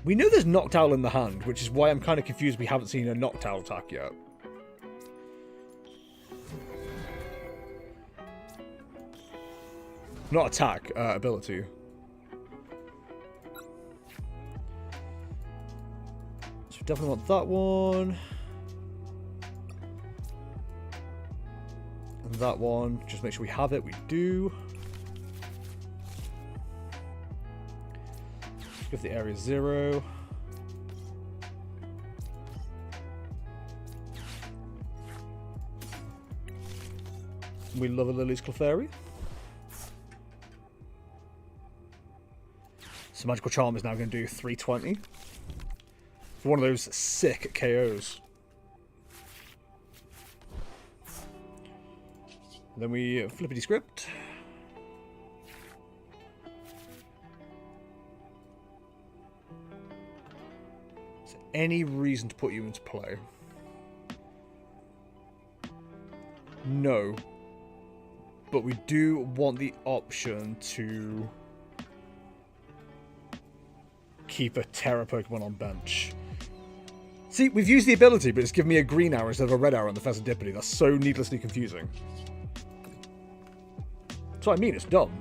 We know there's Noctowl in the hand, which is why I'm kind of confused we haven't seen a Noctowl attack yet. Not attack, ability. So we definitely want that one. And that one. Just make sure we have it. We do. Give the area 0. We love a Lily's Clefairy. So Magical Charm is now going to do 320. For one of those sick KOs. Then we flippity script. Any reason to put you into play? No. But we do want the option to keep a Terra Pokemon on bench. See, we've used the ability, but it's given me a green arrow instead of a red arrow on the Fezandipity. That's so needlessly confusing. That's what I mean, it's dumb.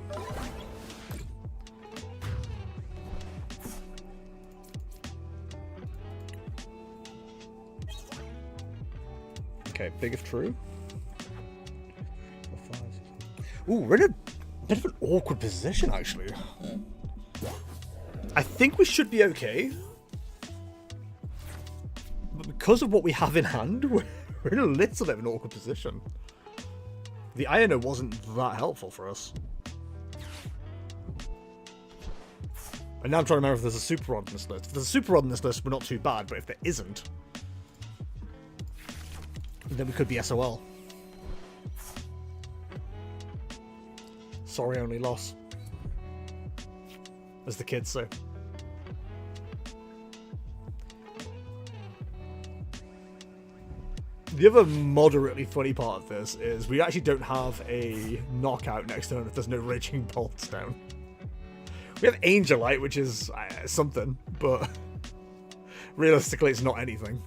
Okay, big if true. Ooh, we're in a bit of an awkward position, actually. I think we should be okay. But because of what we have in hand, we're in a little bit of an awkward position. The Iono wasn't that helpful for us. And now I'm trying to remember if there's a Super Rod in this list. If there's a Super Rod in this list, we're not too bad, but if there isn't, then we could be SOL. Sorry, only loss. As the kids say. The other moderately funny part of this is we actually don't have a knockout next turn if there's no Raging Bolts down. We have Angelite, which is something, but realistically it's not anything.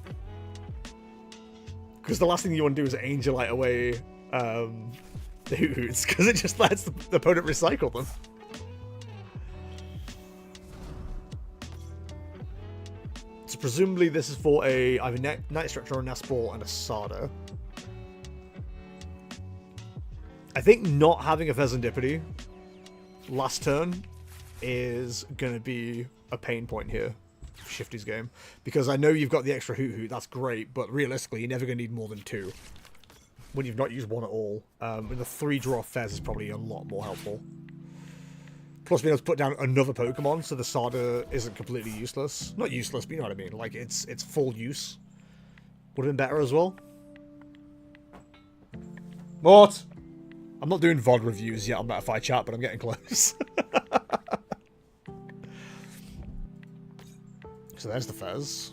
Because the last thing you want to do is Angelite away the Hoots, because it just lets the opponent recycle them. So presumably this is for a either Night Stretcher or a Nest Ball and a Sada. I think not having a Fezandipity last turn is going to be a pain point here for Shifty's game. Because I know you've got the extra Hoot, that's great, but realistically you're never going to need more than 2. When you've not used 1 at all. And the 3-draw Fez is probably a lot more helpful. Plus being able to put down another Pokemon so the Sada isn't completely useless. Not useless, but you know what I mean. Like, it's full use. Would have been better as well. What? I'm not doing VOD reviews yet on Metafy Chat, but I'm getting close. So there's the Fez.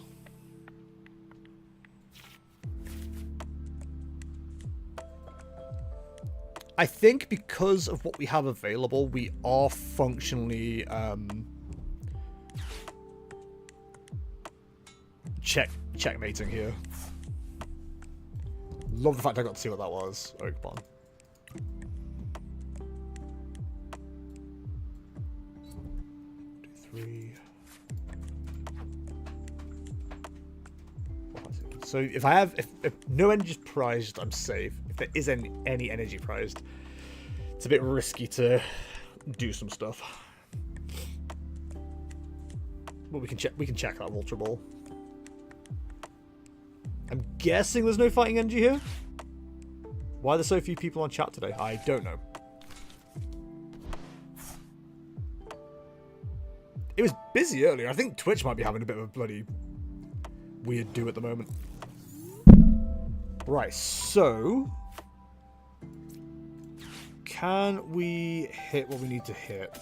I think because of what we have available, we are functionally checkmating here. Love the fact I got to see what that was. Oakbon. So if I have, if no energy is prized, I'm safe. If there is any energy prized, it's a bit risky to do some stuff. But we can check that Ultra Ball. I'm guessing there's no fighting energy here. Why are there so few people on chat today? I don't know. It was busy earlier. I think Twitch might be having a bit of a bloody weird do at the moment. Right, so... Can we hit what we need to hit?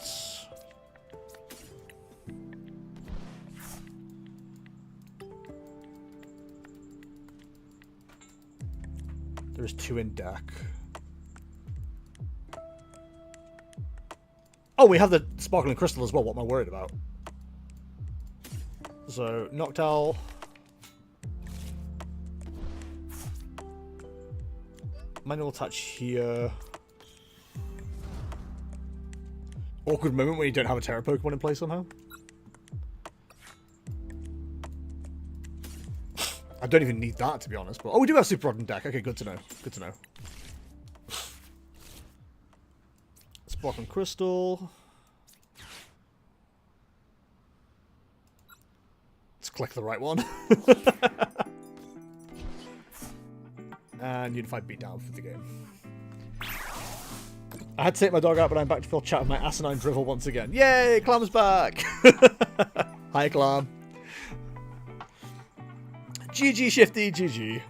There's 2 in deck. Oh, we have the Sparkling Crystal as well. What am I worried about? So, Noctowl. Manual touch here. Awkward moment when you don't have a Terra Pokemon in play somehow. I don't even need that, to be honest. But oh, we do have Super Rod in deck. Okay, good to know. Good to know. Sparkling Crystal. Let's click the right one. And Unified Beatdown for the game. I had to take my dog out, but I'm back to fill chat with my asinine drivel once again. Yay! Clam's back! Hi, Clam. GG Shifty, GG.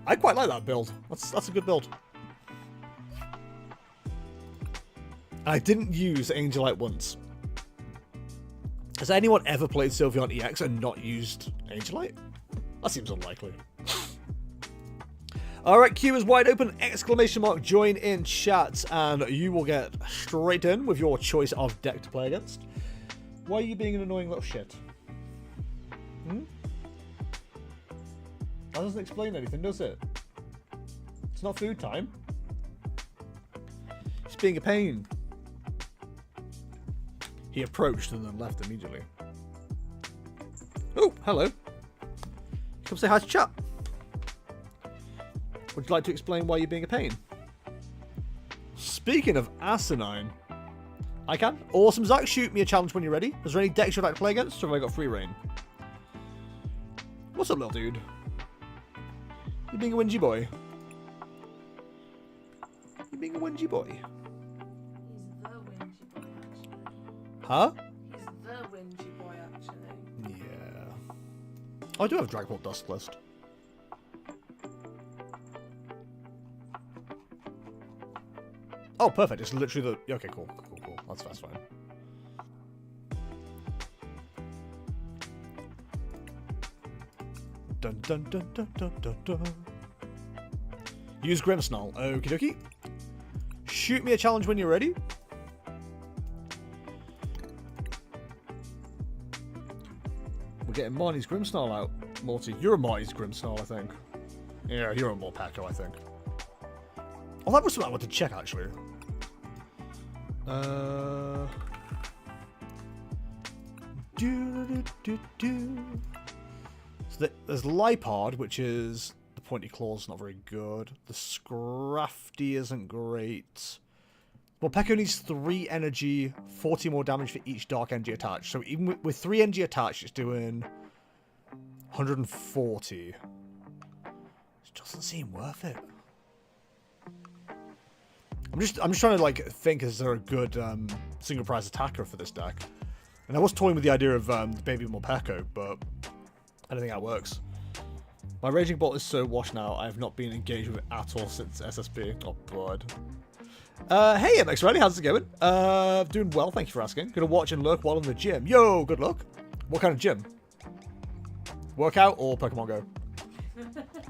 I quite like that build. That's a good build. I didn't use Angelite once. Has anyone ever played Sylveon EX and not used Angelite? That seems unlikely. Alright, queue is wide open, exclamation mark, join in chat, and you will get straight in with your choice of deck to play against. Why are you being an annoying little shit? Hmm? That doesn't explain anything, does it? It's not food time. It's being a pain. He approached and then left immediately. Oh, hello. Come say hi to chat. Would you like to explain why you're being a pain? Speaking of asinine, I can. Awesome, Zach. Shoot me a challenge when you're ready. Is there any decks you'd like to play against, or have I got free reign? What's up, little dude? You being a whingy boy? You being a whingy boy?
He's the whingy boy, actually.
Huh?
He's the whingy boy, actually.
Yeah. Oh, I do have a Dragon Ball Dust list. Oh, perfect. It's literally the... Okay, cool. Cool. That's fine. Dun dun dun dun dun dun dun. Use Grimmsnarl. Okie dokie. Shoot me a challenge when you're ready. We're getting Marnie's Grimmsnarl out. Morty, you're a Marty's Grimmsnarl, I think. Yeah, you're a Morpeko, I think. Oh, that was something I wanted to check, actually. So there's Lipard, which is... The Pointy Claw's not very good. The Scrafty isn't great. Morpeko needs 3 energy, 40 more damage for each Dark Energy attached. So even with 3 energy attached, it's doing 140. It doesn't seem worth it. I'm just trying to like think, is there a good single prize attacker for this deck? And I was toying with the idea of the Baby Morpeko, but I don't think that works. My Raging Bolt is so washed now, I have not been engaged with it at all since SSB. Oh, bud. Hey, MX Ready, how's it going? Doing well, thank you for asking. Gonna watch and lurk while in the gym. Yo, good luck. What kind of gym? Workout or Pokemon Go?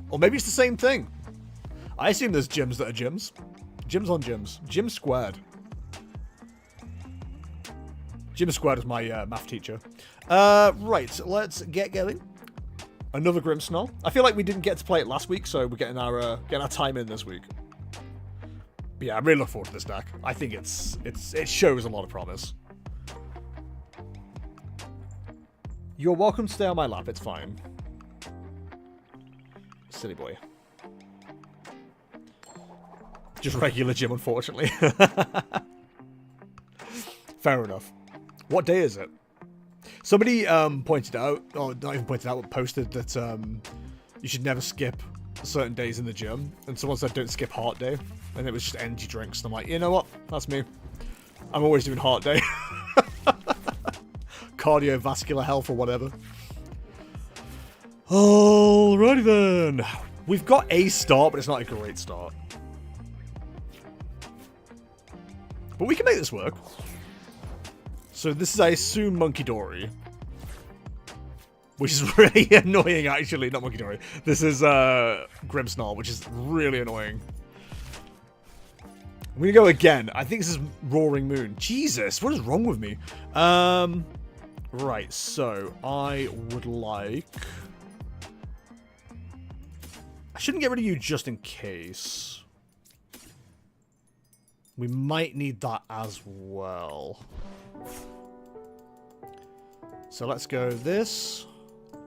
Or maybe it's the same thing. I assume there's gyms that are gyms. Gyms on gyms. Gym squared. Gym squared is my math teacher. Right, let's get going. Another Grimmsnarl. I feel like we didn't get to play it last week, so we're getting our time in this week. But yeah, I'm really looking forward to this deck. I think it shows a lot of promise. You're welcome to stay on my lap, it's fine. Silly boy. Just regular gym, unfortunately. Fair enough. What day is it? Somebody pointed out, or not even pointed out, but posted that you should never skip certain days in the gym. And someone said don't skip heart day. And it was just energy drinks. And I'm like, you know what? That's me. I'm always doing heart day. Cardiovascular health or whatever. Alrighty then. We've got a start, but it's not a great start. But we can make this work. So this is, I assume, Monkey Dory. Which is really annoying, actually. Not Monkey Dory. This is Grimmsnarl, which is really annoying. I'm gonna go again. I think this is Roaring Moon. Jesus, what is wrong with me? Right, so I would like... I shouldn't get rid of you just in case. We might need that as well. So let's go this,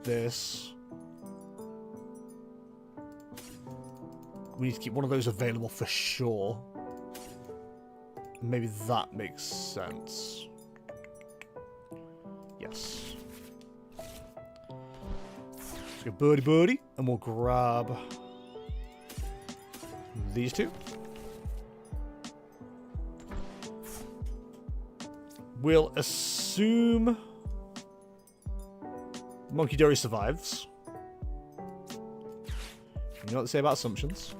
this. We need to keep one of those available for sure. Maybe that makes sense. Yes. Let's go birdie birdie, and we'll grab these two. We'll assume Monkey Dory survives. You know what they say about assumptions.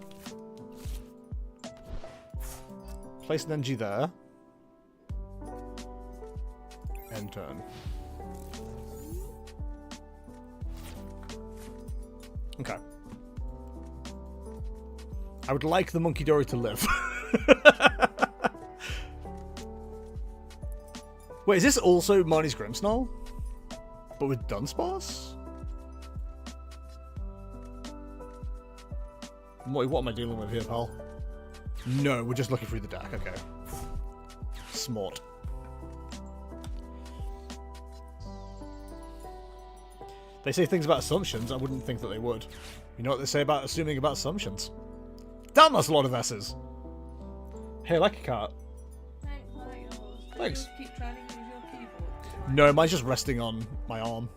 Place an NG there. End turn. Okay. I would like the Monkey Dory to live. Wait, is this also Marnie's Grimmsnarl? But with Dunsparce? What am I dealing with here, pal? No, we're just looking through the deck. Okay. Smart. They say things about assumptions. I wouldn't think that they would. You know what they say about assuming about assumptions? Damn, that's a lot of S's. Hey, I like a cat.
Thanks, I like yours.
Thanks.
You keep trying to use your keyboard.
No, mine's just resting on my arm.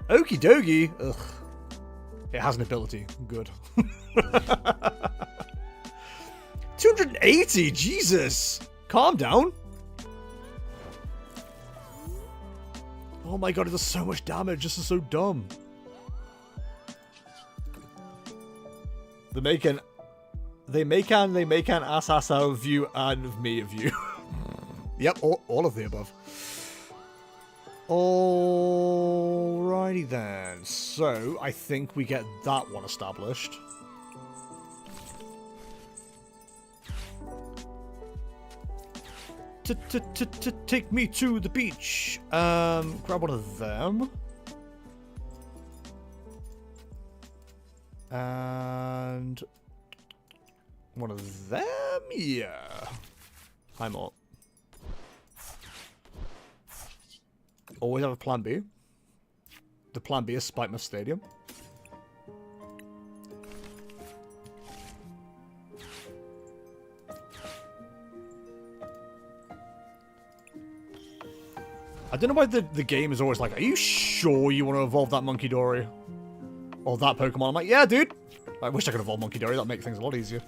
Okie dokie. Ugh. It has an ability. Good. 280? Jesus! Calm down. Oh my god, it does so much damage. This is so dumb. They make an ass out of you and of me of you. Yep, all of the above. Alrighty then. So, I think we get that one established. Take me to the beach. Grab one of them. And one of them? Yeah. I'm up. Always have a plan B. The plan B is Spikemuth Stadium. I don't know why the game is always like, are you sure you want to evolve that Monkey Dory? Or that Pokemon? I'm like, yeah, dude. I wish I could evolve Monkey Dory. That'd make things a lot easier.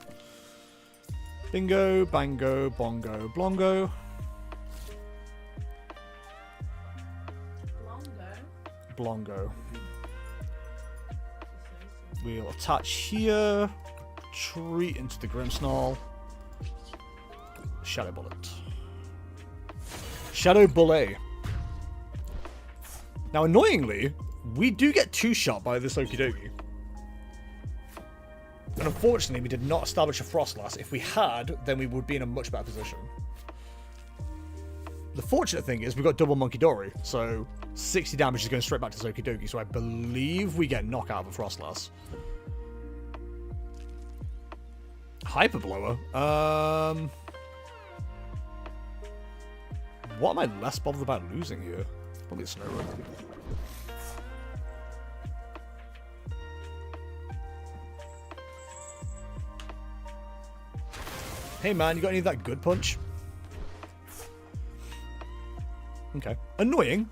Bingo, bango, bongo, blongo. Blongo. We'll attach here. Retreat into the Grimmsnarl. Shadow Bullet. Shadow Bullet. Now, annoyingly, we do get two-shot by this Okidogi. And unfortunately, we did not establish a Frostlass. If we had, then we would be in a much better position. The fortunate thing is we've got double Monkey Dory, so 60 damage is going straight back to Okidogi, so I believe we get knockout of a Frostlass. Hyper Blower? What am I less bothered about losing here? Probably a Snow Run. Hey man, you got any of that good punch? Okay. Annoying.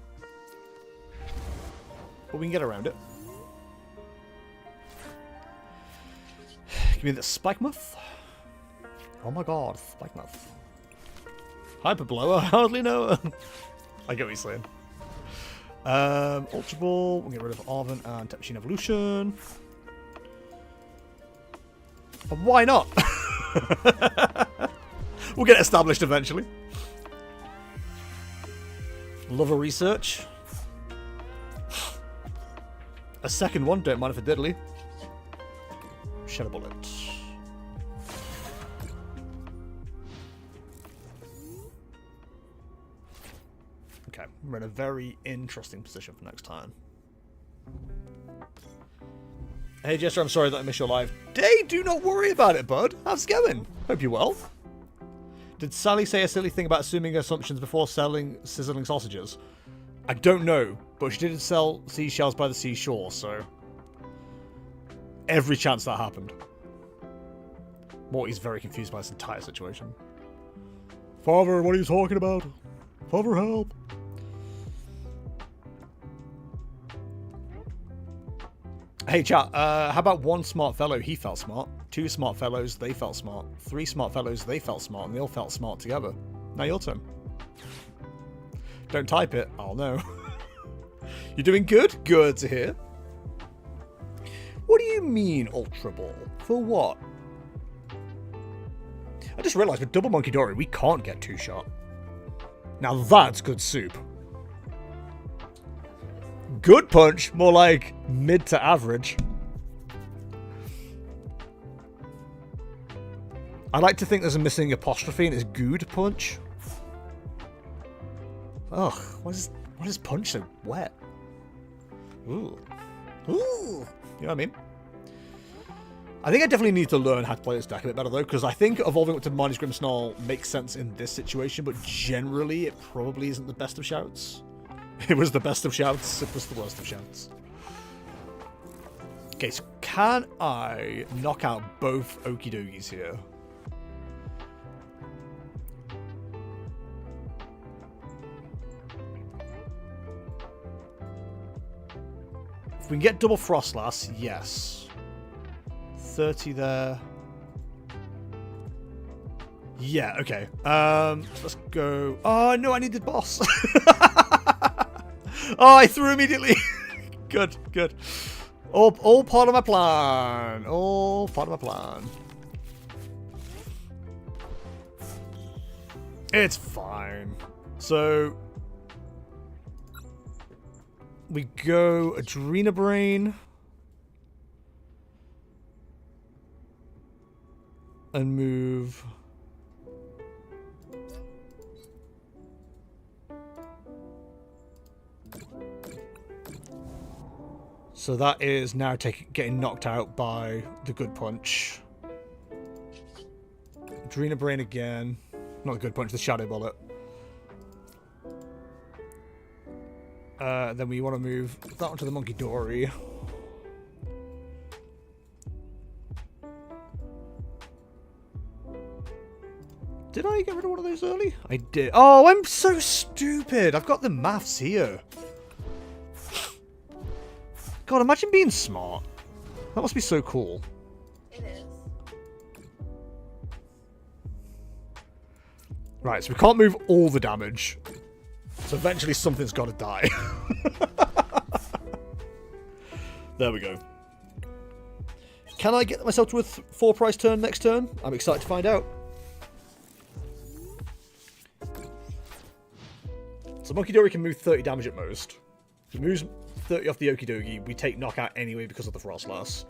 But we can get around it. Give me the Spikemuth. Oh my god, Spikemuth. Hyper Blower, I hardly know. I get what you're saying. Ultra Ball, we'll get rid of Arven and Tech Machine Evolution. And why not? We'll get it established eventually. Love a research. A second one, don't mind if I diddly. Shed a bullet. Okay, we're in a very interesting position for next time. Hey Jester, I'm sorry that I missed your live day. Do not worry about it, bud. How's it going? Hope you're well. Did Sally say a silly thing about assuming assumptions before selling sizzling sausages? I don't know, but she did sell seashells by the seashore, so every chance that happened. Morty's very confused by this entire situation. Father, what are you talking about? Father, help. Hey chat, how about one smart fellow, he felt smart. 2 smart fellows, they felt smart. 3 smart fellows, they felt smart, and they all felt smart together. Now your turn. Don't type it, I'll know. You're doing good? Good to hear. What do you mean, Ultra Ball? For what? I just realised with Double Monkey Dory, we can't get 2-shot. Now that's good soup. Good punch, more like mid to average. I like to think there's a missing apostrophe and it's good punch. Ugh, why is punch so wet? Ooh. Ooh. You know what I mean? I think I definitely need to learn how to play this deck a bit better though, because I think evolving up to Marnie's Grimmsnarl makes sense in this situation, but generally it probably isn't the best of shouts. It was the best of shouts, it was the worst of shouts. Okay, so can I knock out both Okie Dokies here? If we can get double Frostlass, yes. 30 there. Yeah, okay. So let's go. Oh, no, I needed boss. Oh, I threw immediately. Good, good. All part of my plan. All part of my plan. It's fine. So we go Adrena Brain. And move. So that is now getting knocked out by the good punch. Adrena Brain again. Not the good punch, the shadow bullet. Then we want to move that onto the Monkey Dory. Did I get rid of one of those early? I did. Oh, I'm so stupid. I've got the maths here. God, imagine being smart. That must be so cool.
It is.
Right, so we can't move all the damage. So eventually something's got to die. There we go. Can I get myself to a 4-price turn next turn? I'm excited to find out. So Monkey Dory can move 30 damage at most. If it moves 30 off the Okie Dokie, we take knockout anyway because of the Frostlass.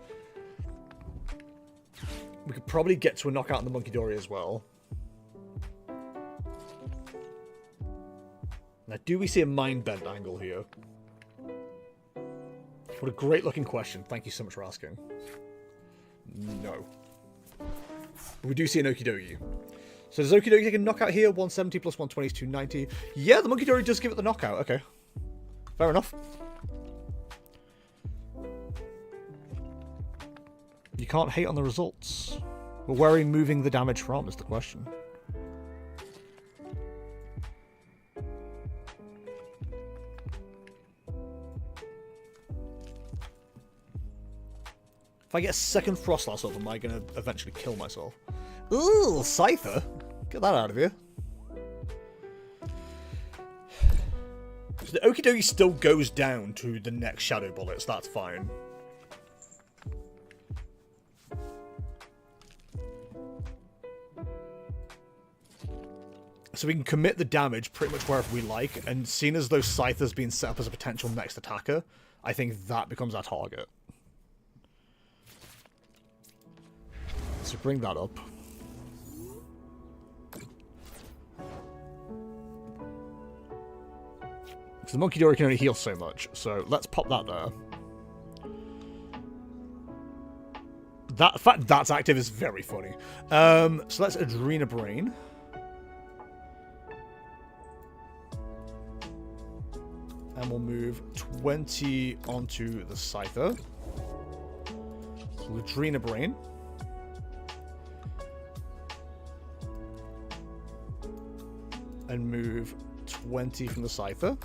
We could probably get to a knockout on the Monkey Dory as well. Now, do we see a Mind Bend angle here? What a great looking question. Thank you so much for asking. No. But we do see an Okie Dokie. So does Okie Dokie take a knockout here? 170 plus 120 is 290. Yeah, the Monkey Dory does give it the knockout. Okay. Fair enough. You can't hate on the results. But where are we moving the damage from is the question. If I get a second Frostlass up, am I going to eventually kill myself? Ooh, Scyther. Get that out of here. So the Okie Dokie still goes down to the next Shadow Bullets, that's fine. So we can commit the damage pretty much wherever we like, and seeing as though Scyther's been set up as a potential next attacker, I think that becomes our target. So bring that up. Because the Monkey Dory can only heal so much, so let's pop that there. That, the fact that's active is very funny. So let's Adrena Brain. And we'll move 20 onto the Scyther. So Adrena Brain. And move 20 from the Scyther.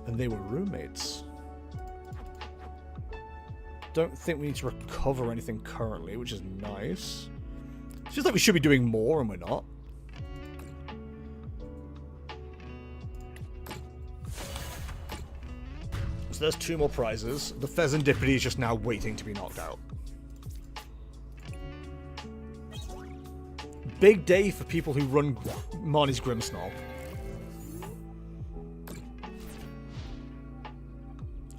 And they were roommates. Don't think we need to recover anything currently, which is nice. It feels like we should be doing more, and we're not. So there's 2 more prizes. The Pheasantipity is just now waiting to be knocked out. Big day for people who run Marnie's Grimmsnarl.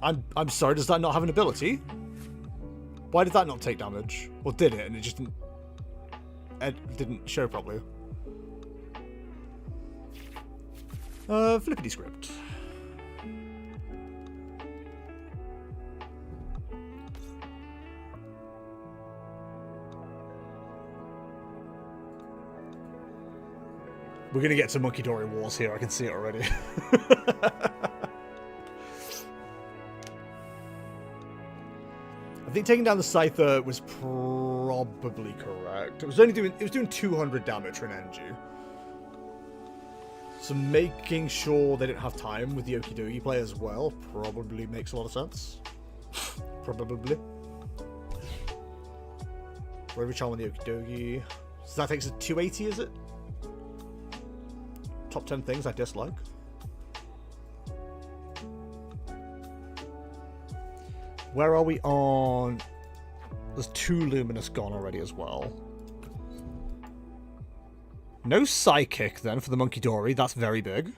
I'm sorry, does that not have an ability? Why did that not take damage? Or did it and it just didn't show properly? Flippity script. We're gonna get to Monkey Dory Wars here, I can see it already. I think taking down the Scyther was probably correct. It was doing 200 damage for an energy. So making sure they didn't have time with the Okie Dokie play as well probably makes a lot of sense. Probably. Bravery Charm on the Okie Dokie. So that takes a 280, is it? Top 10 things I dislike. Where are we on? There's 2 Luminous gone already as well. No Psychic then for the Monkey Dory. That's very big.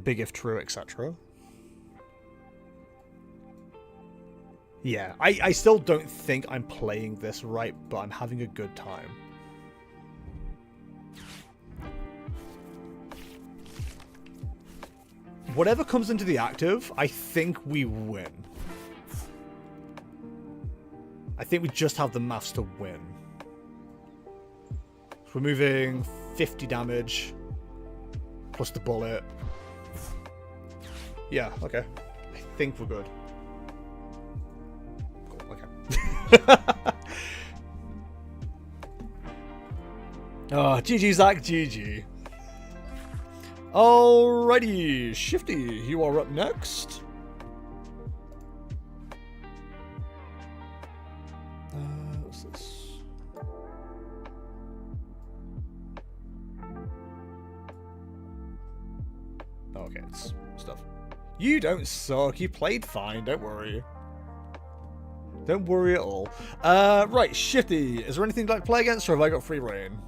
Big if true, etc. Yeah, I still don't think I'm playing this right, but I'm having a good time. Whatever comes into the active, I think we win. I think we just have the maths to win. So we're moving 50 damage, plus the bullet. Yeah, okay. I think we're good. Oh, GG, Zach, GG. Alrighty, Shifty, you are up next. What's this? Oh, okay, it's stuff. You don't suck, you played fine, don't worry. Don't worry at all. Right, Shifty, is there anything you'd like to play against, or have I got free reign?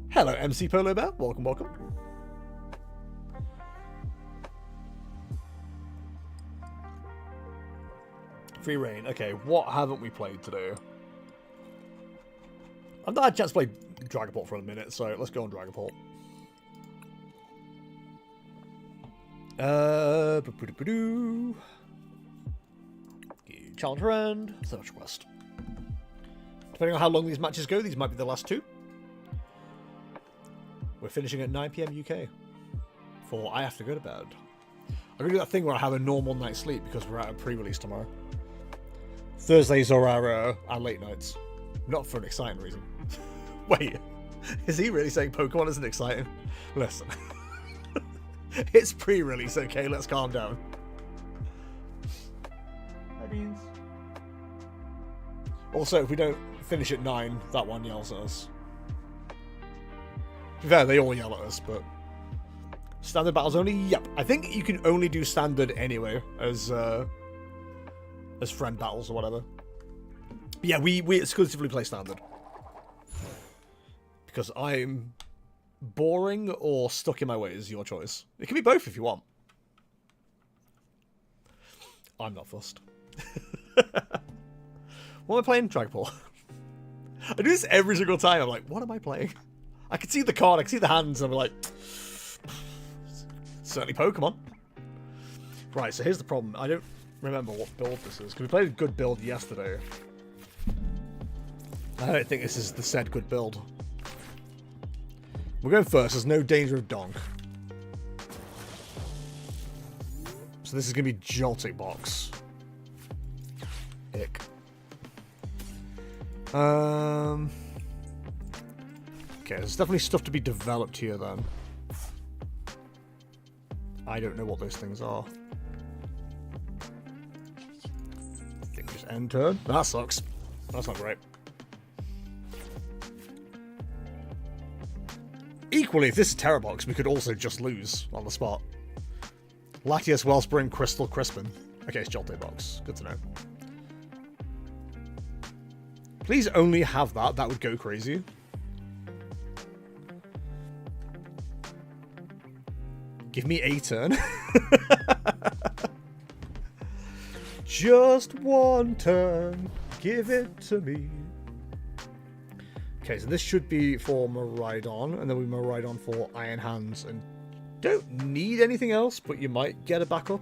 Hello, MC Polo Bear. Welcome, welcome. Free reign. Okay, what haven't we played today? I've not had a chance to play Dragapult for a minute, so let's go on Dragapult. Challenge End. Search Quest. Depending on how long these matches go, these might be the last 2. We're finishing at 9 PM UK. For I have to go to bed. I'm going to do that thing where I have a normal night's sleep because we're at a pre-release tomorrow. Thursdays are our late nights. Not for an exciting reason. Wait, is he really saying Pokemon isn't exciting? Listen. It's pre-release, okay? Let's calm down. Hi, Beans. Also, if we don't finish at 9, that one yells at us. To be fair, they all yell at us, but... Standard battles only? Yep. I think you can only do standard anyway, as friend battles or whatever. But yeah, we exclusively play standard. Because I'm boring or stuck in my ways, your choice. It can be both if you want. I'm not fussed. What am I playing? Dragapult. I do this every single time. I'm like, what am I playing? I can see the card, I can see the hands, and I'm like, certainly Pokemon. Right, so here's the problem. I don't remember what build this is, because we played a good build yesterday. I don't think this is the said good build. We're going first. There's no danger of donk. So this is going to be Joltik Box. Ick. Okay, there's definitely stuff to be developed here then. I don't know what those things are. I think just end turn. That sucks. That's not great. Equally, if this is Terra Box, we could also just lose on the spot. Latias, Wellspring, Crystal, Crispin. Okay, it's Joltik Box. Good to know. Please only have that. That would go crazy. Give me a turn. Just one turn. Give it to me. Okay, so this should be for Miraidon, and then we Miraidon for Iron Hands, and don't need anything else, but you might get a backup.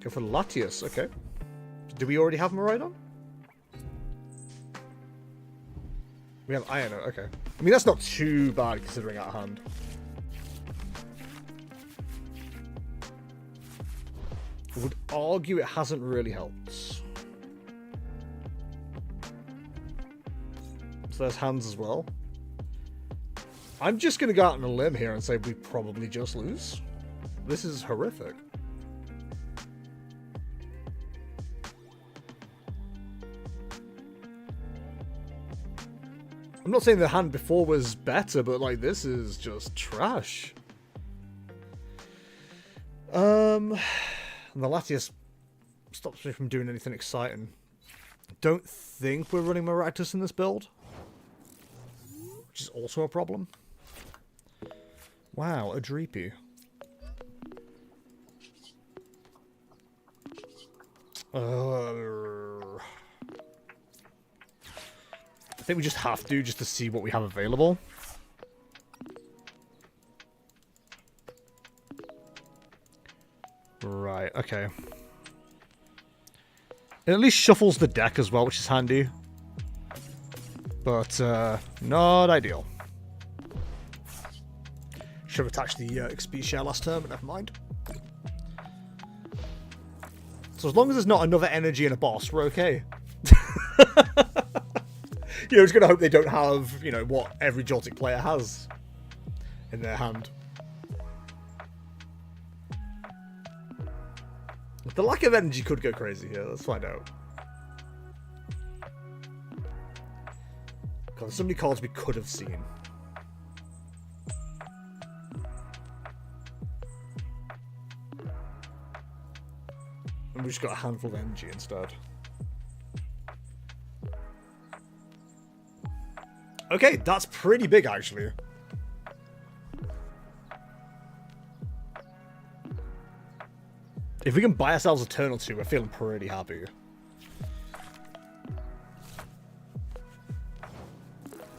Go for Latias, okay. Do we already have Miraidon? We have Iron, okay. I mean, that's not too bad considering our hand. I would argue it hasn't really helped. So there's hands as well. I'm just going to go out on a limb here and say we probably just lose. This is horrific. I'm not saying the hand before was better, but like this is just trash. And the Latias stops me from doing anything exciting. Don't think we're running Maractus in this build, which is also a problem. Wow, a Dreepy. I think we just have to, just to see what we have available. Right, okay. It at least shuffles the deck as well, which is handy. But, not ideal. Should have attached the XP share last turn, but never mind. So as long as there's not another energy and a boss, we're okay. You know, just gonna hope they don't have, you know, what every Joltik player has in their hand. The lack of energy could go crazy here. Let's find out. God, there's so many cards we could have seen. And we just got a handful of energy instead. Okay, that's pretty big, actually. If we can buy ourselves a turn or two, we're feeling pretty happy.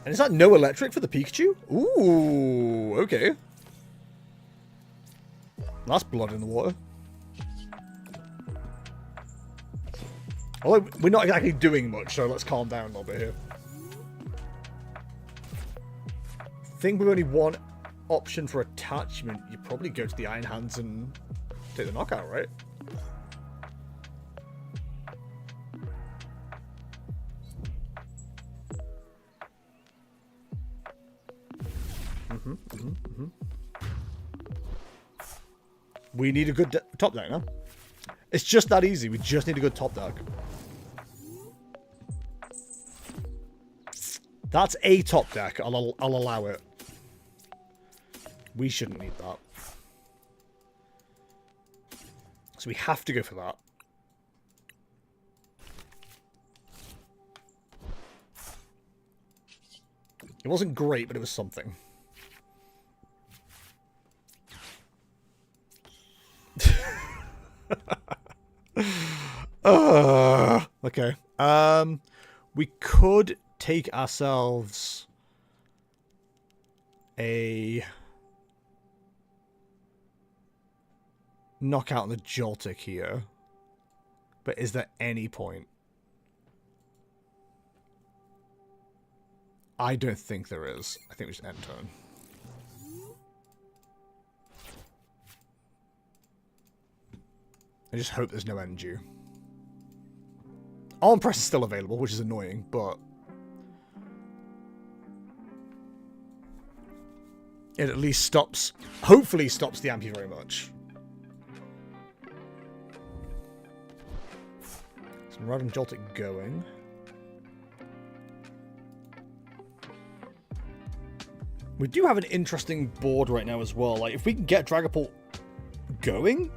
And is that no electric for the Pikachu? Ooh, okay. That's blood in the water. Although, we're not exactly doing much, so let's calm down a little bit here. I think with only one option for attachment, you probably go to the Iron Hands and take the knockout, right? We need a good top deck now. It's just that easy. We just need a good top deck. That's a top deck. I'll allow it. We shouldn't need that. So we have to go for that. It wasn't great, but it was something. Okay. We could take ourselves a knockout on the Joltik here. But is there any point? I don't think there is. I think we just end turn. I just hope there's no end due. Arm press is still available, which is annoying, but it at least stops, hopefully stops the Ampy very much. So rather than Joltik going, we do have an interesting board right now as well. Like, if we can get Dragapult going,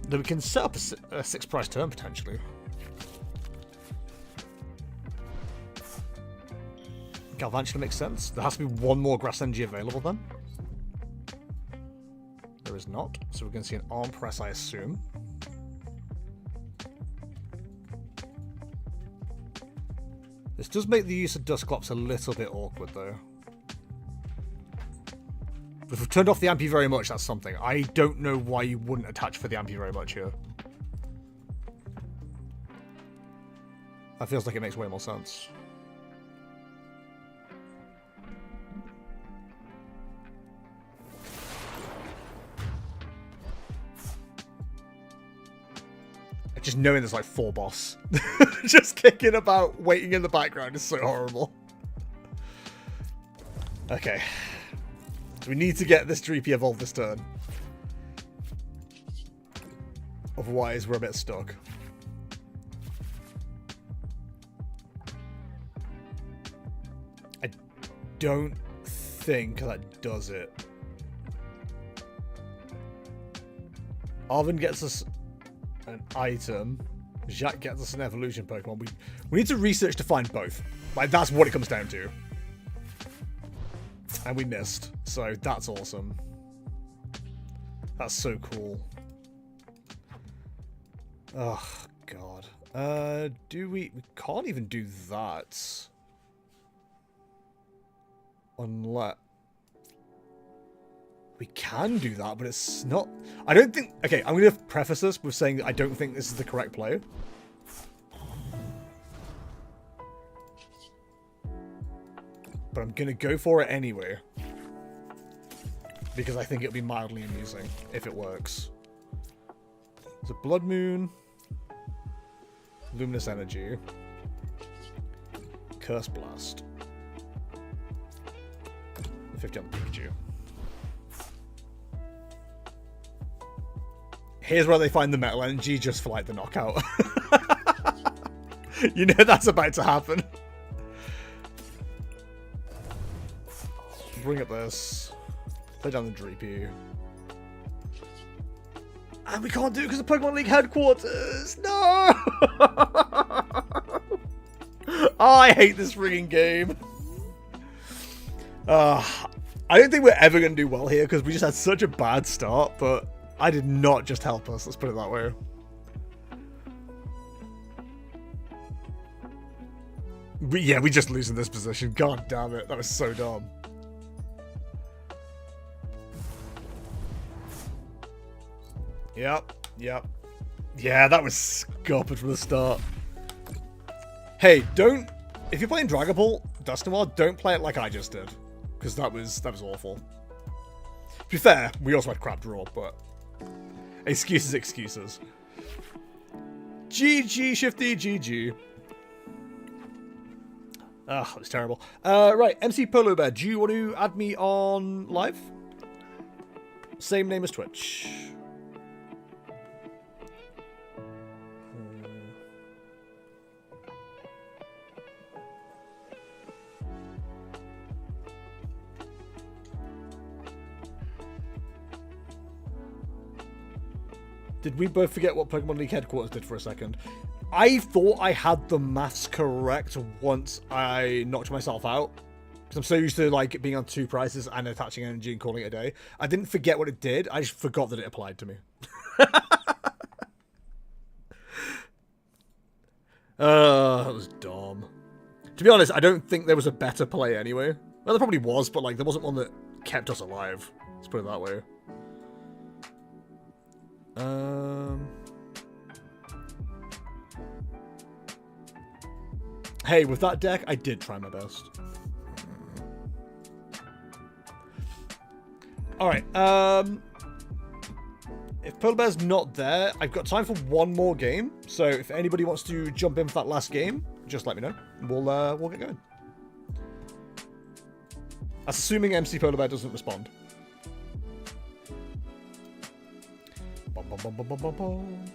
then we can set up a 6-price turn, potentially. Galvantula makes sense. There has to be one more Grass Energy available then. There is not. So we're going to see an Arm Press, I assume. This does make the use of Dusclops a little bit awkward, though. If we've turned off the Ampy very much, that's something. I don't know why you wouldn't attach for the Ampy very much here. That feels like it makes way more sense. Just knowing there's like 4 boss. Just kicking about, waiting in the background is so horrible. Okay. So we need to get this Dreepy evolved this turn. Otherwise, we're a bit stuck. I don't think that does it. Arvin gets us an item. Jacques gets us an evolution Pokemon. We need to research to find both. Like, that's what it comes down to. And we missed. So that's awesome. That's so cool. Oh, God. We can't even do that. Unless... We can do that, but it's not... I don't think... Okay, I'm going to preface this with saying that I don't think this is the correct play. But I'm going to go for it anyway. Because I think it'll be mildly amusing if it works. So Blood Moon. Luminous Energy. Curse Blast. 50 on the Pikachu. Here's where they find the Metal Energy just for, like, the knockout. You know that's about to happen. Bring up this. Play down the Dreepy. And we can't do it because of Pokemon League headquarters! No! Oh, I hate this frigging game. I don't think we're ever going to do well here because we just had such a bad start, but... I did not just help us, let's put it that way. Yeah, we just lose in this position. God damn it, that was so dumb. Yep. Yeah, that was scuppered from the start. Hey, don't... If you're playing Dragapult, Dusknoir, don't play it like I just did. Because that was awful. To be fair, we also had crap draw, but... Excuses. GG, Shifty, GG. Ah, that was terrible. Right, MC Polo Bear, do you want to add me on live? Same name as Twitch. Did we both forget what Pokemon League headquarters did for a second? I thought I had the maths correct once I knocked myself out. Because I'm so used to like being on 2 prices and attaching energy and calling it a day. I didn't forget what it did. I just forgot that it applied to me. That was dumb. To be honest, I don't think there was a better play anyway. Well, there probably was, but like there wasn't one that kept us alive. Let's put it that way. Hey, with that deck, I did try my best. Alright, if Polar Bear's not there, I've got time for one more game. So if anybody wants to jump in for that last game, just let me know. We'll get going. That's assuming MC Polar Bear doesn't respond. Bum, bum, bum, bum, bum, bum, bum.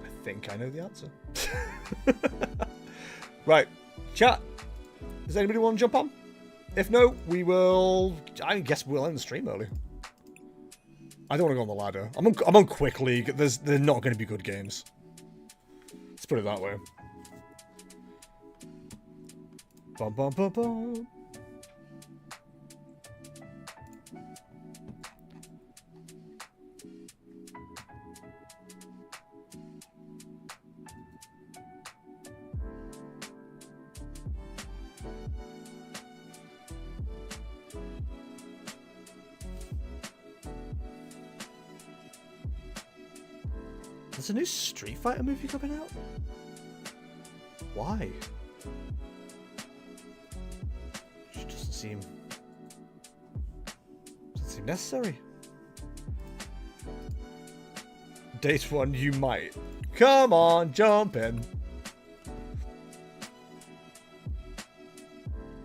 I think I know the answer. Right, chat. Does anybody want to jump on? If no, we will. I guess we'll end the stream early. I don't want to go on the ladder. I'm on quick league. They're not going to be good games. Let's put it that way. Bum, bum, bum, bum. There's a new Street Fighter movie coming out? Why? It doesn't seem necessary. Date 1, you might. Come on, jump in.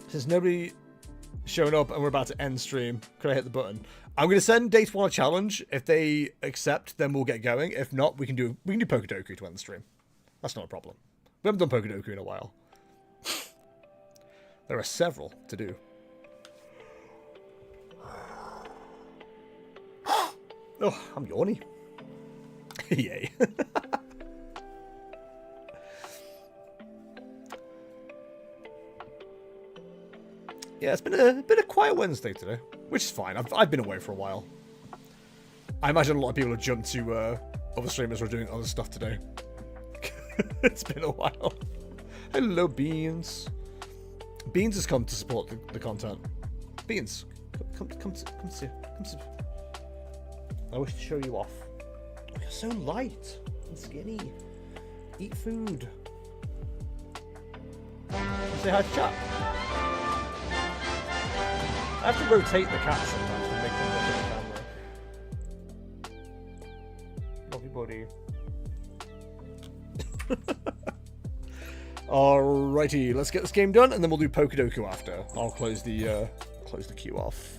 Since nobody showing up and we're about to end stream, could I hit the button? I'm going to send Date 1 a challenge. If they accept, then we'll get going. If not, we can do Pokedoku to end the stream. That's not a problem. We haven't done Pokedoku in a while. There are several to do. Oh, I'm yawny. Yay. Yeah, it's been a quiet Wednesday today, which is fine. I've been away for a while. I imagine a lot of people have jumped to other streamers who are doing other stuff today. It's been a while. Hello, Beans. Beans has come to support the content. Beans, come see. I wish to show you off. You're so light and skinny. Eat food. Say hi to chat. I have to rotate the cat sometimes to make them look at the camera. Lovely buddy. Alrighty, let's get this game done, and then we'll do Pokedoku after. I'll close the queue off.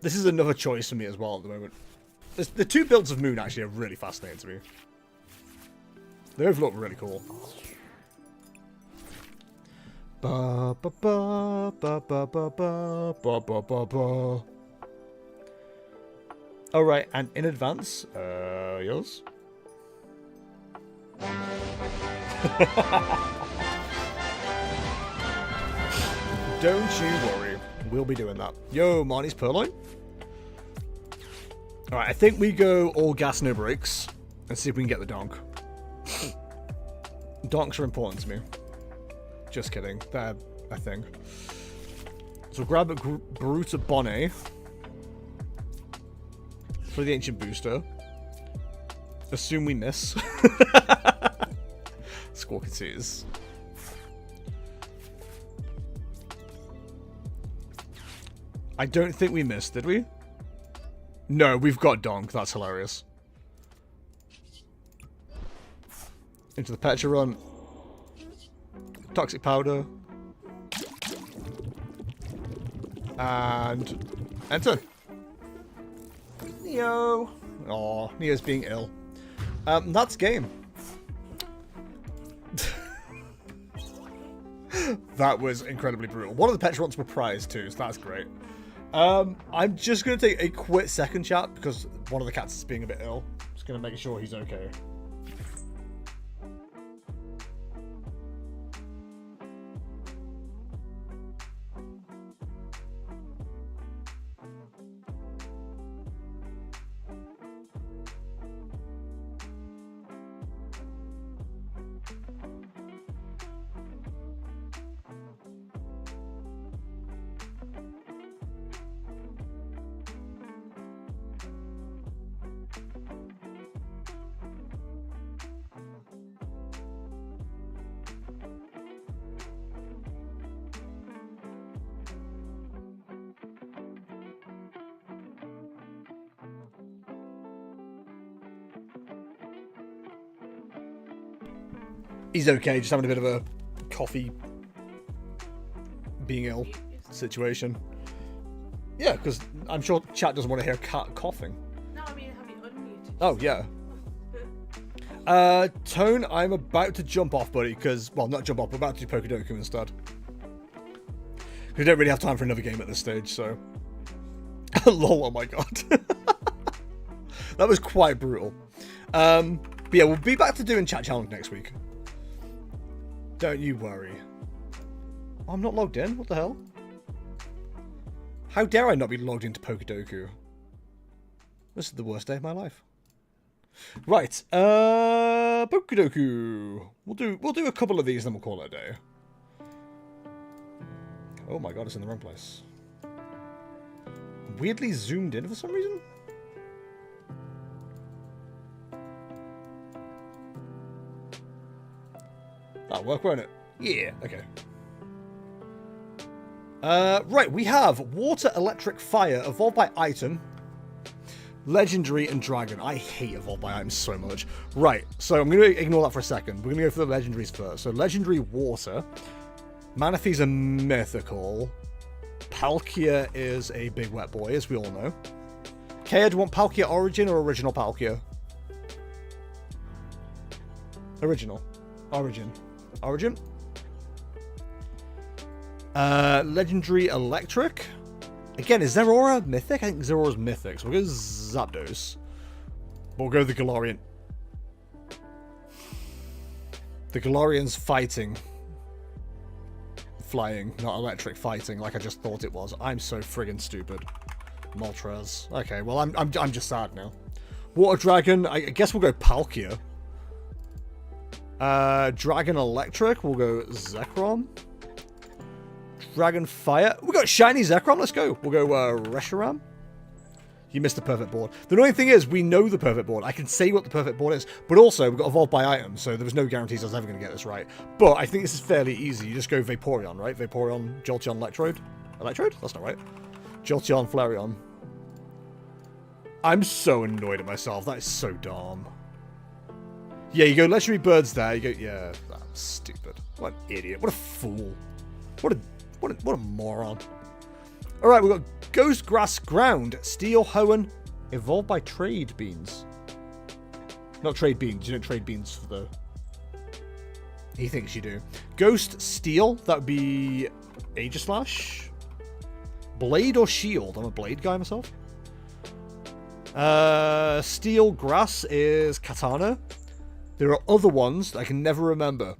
This is another choice for me as well at the moment. The 2 builds of Moon actually are really fascinating to me. They both look really cool. Ba ba ba ba ba ba ba ba ba ba ba. All right, and in advance, yours. Don't you worry, we'll be doing that. Yo, Marnie's Purloin. All right, I think we go all gas, no brakes, and see if we can get the donk. Donks are important to me. Just kidding. They're a thing. So grab a Baruta Bonnet for the Ancient Booster. Assume we miss. Squawkatees. I don't think we missed, did we? No, we've got Donk. That's hilarious. Into the Petra run. Toxic powder. And enter. Neo. Oh, Neo's being ill. That's game. That was incredibly brutal. One of the Petra runs were prized too, so that's great. I'm just going to take a quick second, chat, because one of the cats is being a bit ill. Just going to make sure he's okay. He's okay, just having a bit of a coffee, being ill situation. Yeah, because I'm sure chat doesn't want to hear cat coughing.
No, I mean, have you unmuted?
Oh, yeah. Tone, I'm about to jump off, buddy, because, well, not jump off, I'm about to do Pokedoku instead. We don't really have time for another game at this stage, so. Lol, oh my god. That was quite brutal. But yeah, we'll be back to doing chat challenge next week. Don't you worry. Oh, I'm not logged in? What the hell? How dare I not be logged into Pokedoku? This is the worst day of my life. Right, Pokedoku. We'll do a couple of these, then we'll call it a day. Oh my god, it's in the wrong place. Weirdly zoomed in for some reason. That'll work, won't it? Yeah, okay. Right, we have Water, Electric, Fire, Evolved by Item, Legendary, and Dragon. I hate Evolved by Items so much. Right, so I'm going to ignore that for a second. We're going to go for the Legendaries first. So Legendary Water. Manaphy's a Mythical. Palkia is a big wet boy, as we all know. Kea, do you want Palkia Origin or Original Palkia? Original. Origin. Origin. Legendary Electric. Again, is Zeraora Mythic? I think Zeraora's Mythic, so we'll go Zapdos. We'll go the Galarian. The Galarian's fighting. Flying, not electric fighting, like I just thought it was. I'm so friggin' stupid. Moltres. Okay, well, I'm just sad now. Water Dragon, I guess we'll go Palkia. Dragon Electric, we'll go Zekrom. Dragon Fire, we got Shiny Zekrom, let's go. We'll go Reshiram. You missed the perfect board. The annoying thing is, we know the perfect board. I can say what the perfect board is, but also we've got Evolved by Item, so there was no guarantees I was ever going to get this right. But I think this is fairly easy. You just go Vaporeon, right? Vaporeon, Jolteon, Electrode. Electrode? That's not right. Jolteon, Flareon. I'm so annoyed at myself. That is so dumb. Yeah, you go Legendary Birds there. You go, yeah, that's stupid. What an idiot. What a fool. What a moron. Alright, we've got Ghost Grass Ground, Steel Hoenn, Evolved by Trade Beans. Not Trade Beans, you don't trade beans for the... He thinks you do. Ghost Steel, that would be Aegislash. Blade or Shield? I'm a Blade guy myself. Steel Grass is Katana. There are other ones that I can never remember,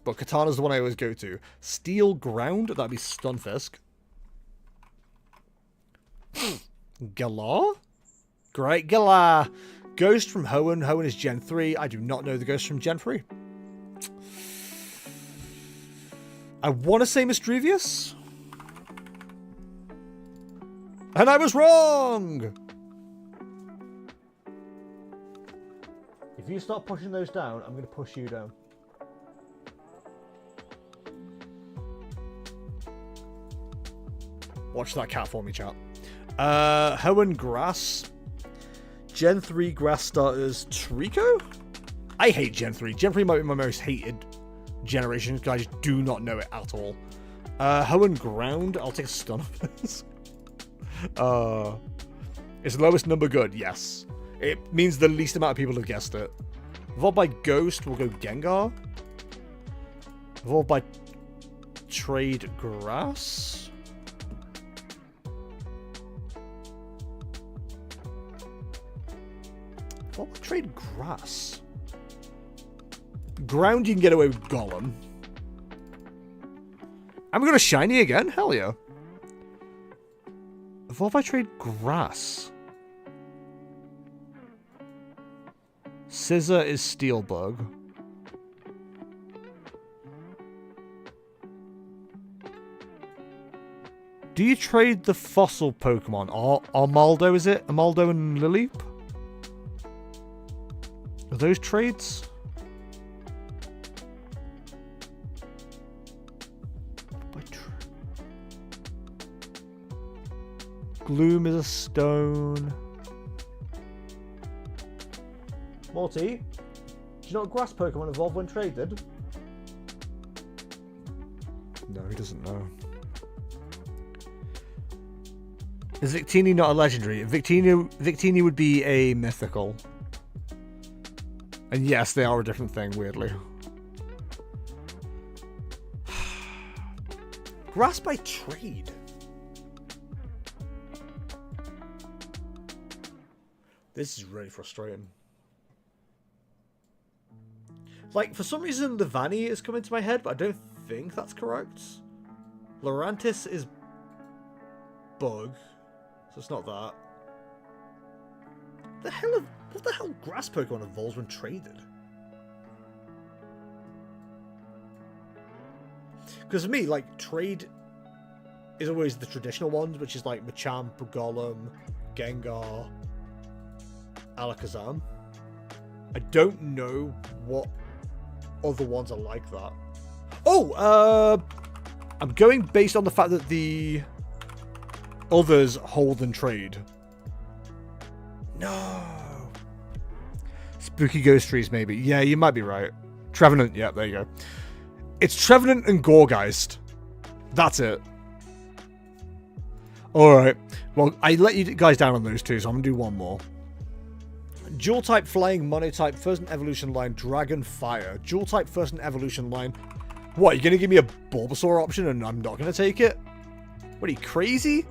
but Katana's the one I always go to. Steel Ground, that'd be Stunfisk. Galar? Great Galar. Ghost from Hoenn. Hoenn is Gen 3. I do not know the Ghost from Gen 3. I want to say Mischievous. And I was wrong! If you start pushing those down, I'm going to push you down. Watch that cat for me, chat. Hoenn Grass. Gen 3 Grass starters. Trico? I hate Gen 3. Gen 3 might be my most hated generation because I just do not know it at all. Hoe and Ground. I'll take a stun of this. Is the lowest number good? Yes. It means the least amount of people have guessed it. Evolved by Ghost, we'll go Gengar. Evolved by Trade Grass. Evolved by Trade Grass. Ground, you can get away with Golem. And we got a shiny again? Hell yeah. Evolved by Trade Grass. Scissor is Steelbug. Do you trade the fossil Pokemon? Armaldo, is it? Armaldo and Lileep? Are those trades? Gloom is a stone. Morty, do you know what grass Pokemon evolved when traded? No, he doesn't know. Is Victini not a legendary? Victini would be a mythical. And yes, they are a different thing, weirdly. Grass by trade. This is really frustrating. Like, for some reason, Levani is coming to my head, but I don't think that's correct. Lurantis is Bug, so it's not that. What the hell grass Pokemon evolves when traded? Because for me, like, trade is always the traditional ones, which is like Machamp, Golem, Gengar, Alakazam. I don't know what other ones are like that. Oh, I'm going based on the fact that the others hold and trade. No. Spooky Ghost Trees, maybe. Yeah, you might be right. Trevenant, yeah, there you go. It's Trevenant and Gorgeist. That's it. Alright. Well, I let you guys down on those two, so I'm going to do one more. Dual type flying monotype first in evolution line Dragon Fire. Dual type first in evolution line. What, you're gonna give me a Bulbasaur option and I'm not gonna take it? What are you, crazy?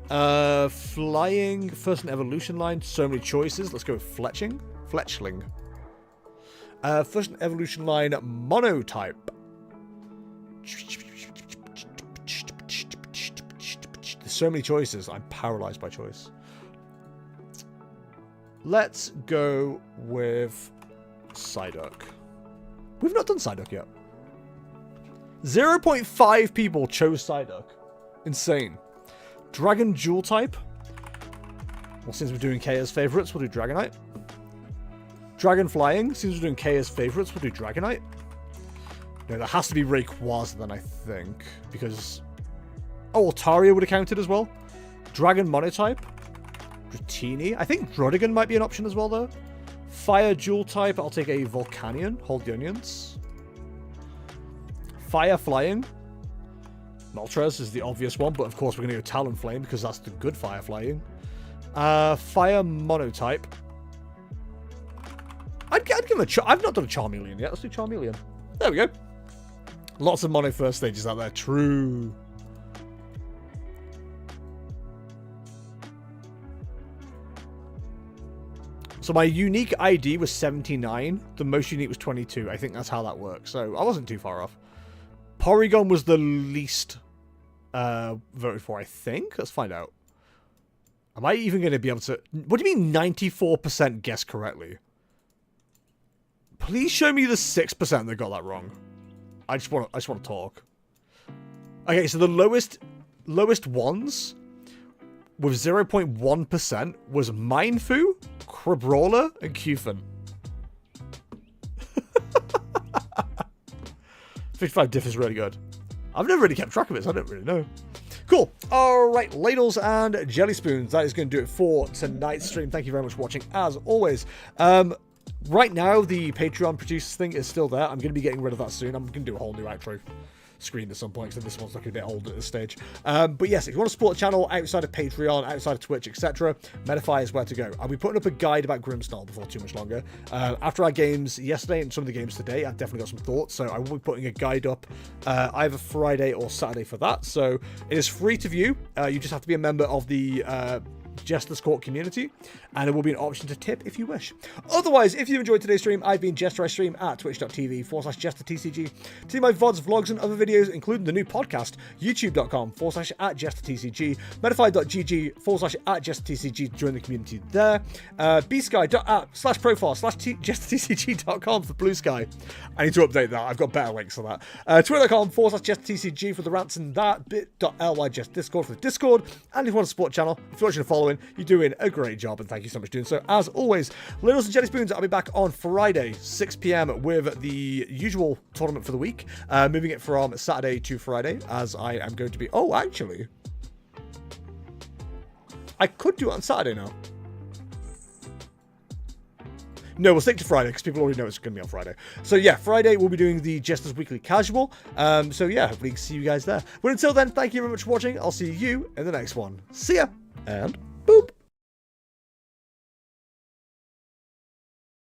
Flying first in evolution line. So many choices. Let's go with Fletchling. First in evolution line monotype. There's so many choices. I'm paralyzed by choice. Let's go with Psyduck. We've not done Psyduck yet. 0.5 people chose Psyduck. Insane. Dragon Dual type. Well, since we're doing Kaya's favorites, we'll do Dragonite. Dragon Flying. Since we're doing Kaya's favorites, we'll do Dragonite. No, that has to be Rayquaza then, I think. Because... oh, Altaria would have counted as well. Dragon Monotype. Dratini. I think Drodigan might be an option as well, though. Fire Dual type. I'll take a Volcanion. Hold the onions. Fire Flying. Moltres is the obvious one, but of course we're going to go Talonflame because that's the good Fire Flying. Fire Monotype. I'd give him a... I've not done a Charmeleon yet. Let's do Charmeleon. There we go. Lots of mono first stages out there. True. So my unique ID was 79. The most unique was 22. I think that's how that works. So I wasn't too far off. Porygon was the least voted for, I think. Let's find out. Am I even going to be able to... what do you mean 94% guess correctly? Please show me the 6% that got that wrong. I just want to talk. Okay, so the lowest ones with 0.1% was Minefu, Crabrawler, and Cufin. 55 diff is really good. I've never really kept track of it, so I don't really know. Cool. Alright, ladles and jelly spoons. That is going to do it for tonight's stream. Thank you very much for watching, as always. Right now, the Patreon producers thing is still there. I'm going to be getting rid of that soon. I'm going to do a whole new outro screen at some point, because this one's looking a bit old at this stage. But yes, if you want to support the channel outside of Patreon, outside of Twitch, etc., Medify is where to go. I'll be putting up a guide about Grimmsnarl before too much longer. After our games yesterday and some of the games today, I've definitely got some thoughts, so I will be putting a guide up either Friday or Saturday for that. So it is free to view. You just have to be a member of the Jester's Court community, and there will be an option to tip if you wish. Otherwise, if you enjoyed today's stream, I've been Jester. I stream at twitch.tv/JesterTCG. To see my VODs, vlogs, and other videos, including the new podcast, youtube.com/@JesterTCG, medify.gg/@JesterTCG to join the community there. bsky.app/profile/JesterTCG.com for Blue Sky. I need to update that. I've got better links for that. Twitter.com/JesterTCG for the rants and that. bit.ly/JesterDiscord for the Discord. And if you want to support the channel, if you're watching and following, you're doing a great job, and thank you so much for doing so. As always, Littles and Jelly Spoons, I'll be back on Friday, 6 p.m. with the usual tournament for the week. Moving it from Saturday to Friday, as I am going to be... Oh, actually, I could do it on Saturday now. No, we'll stick to Friday, because people already know it's going to be on Friday. So yeah, Friday we'll be doing the Jester's Weekly Casual. So yeah, hopefully see you guys there. But until then, thank you very much for watching. I'll see you in the next one. See ya, and boop.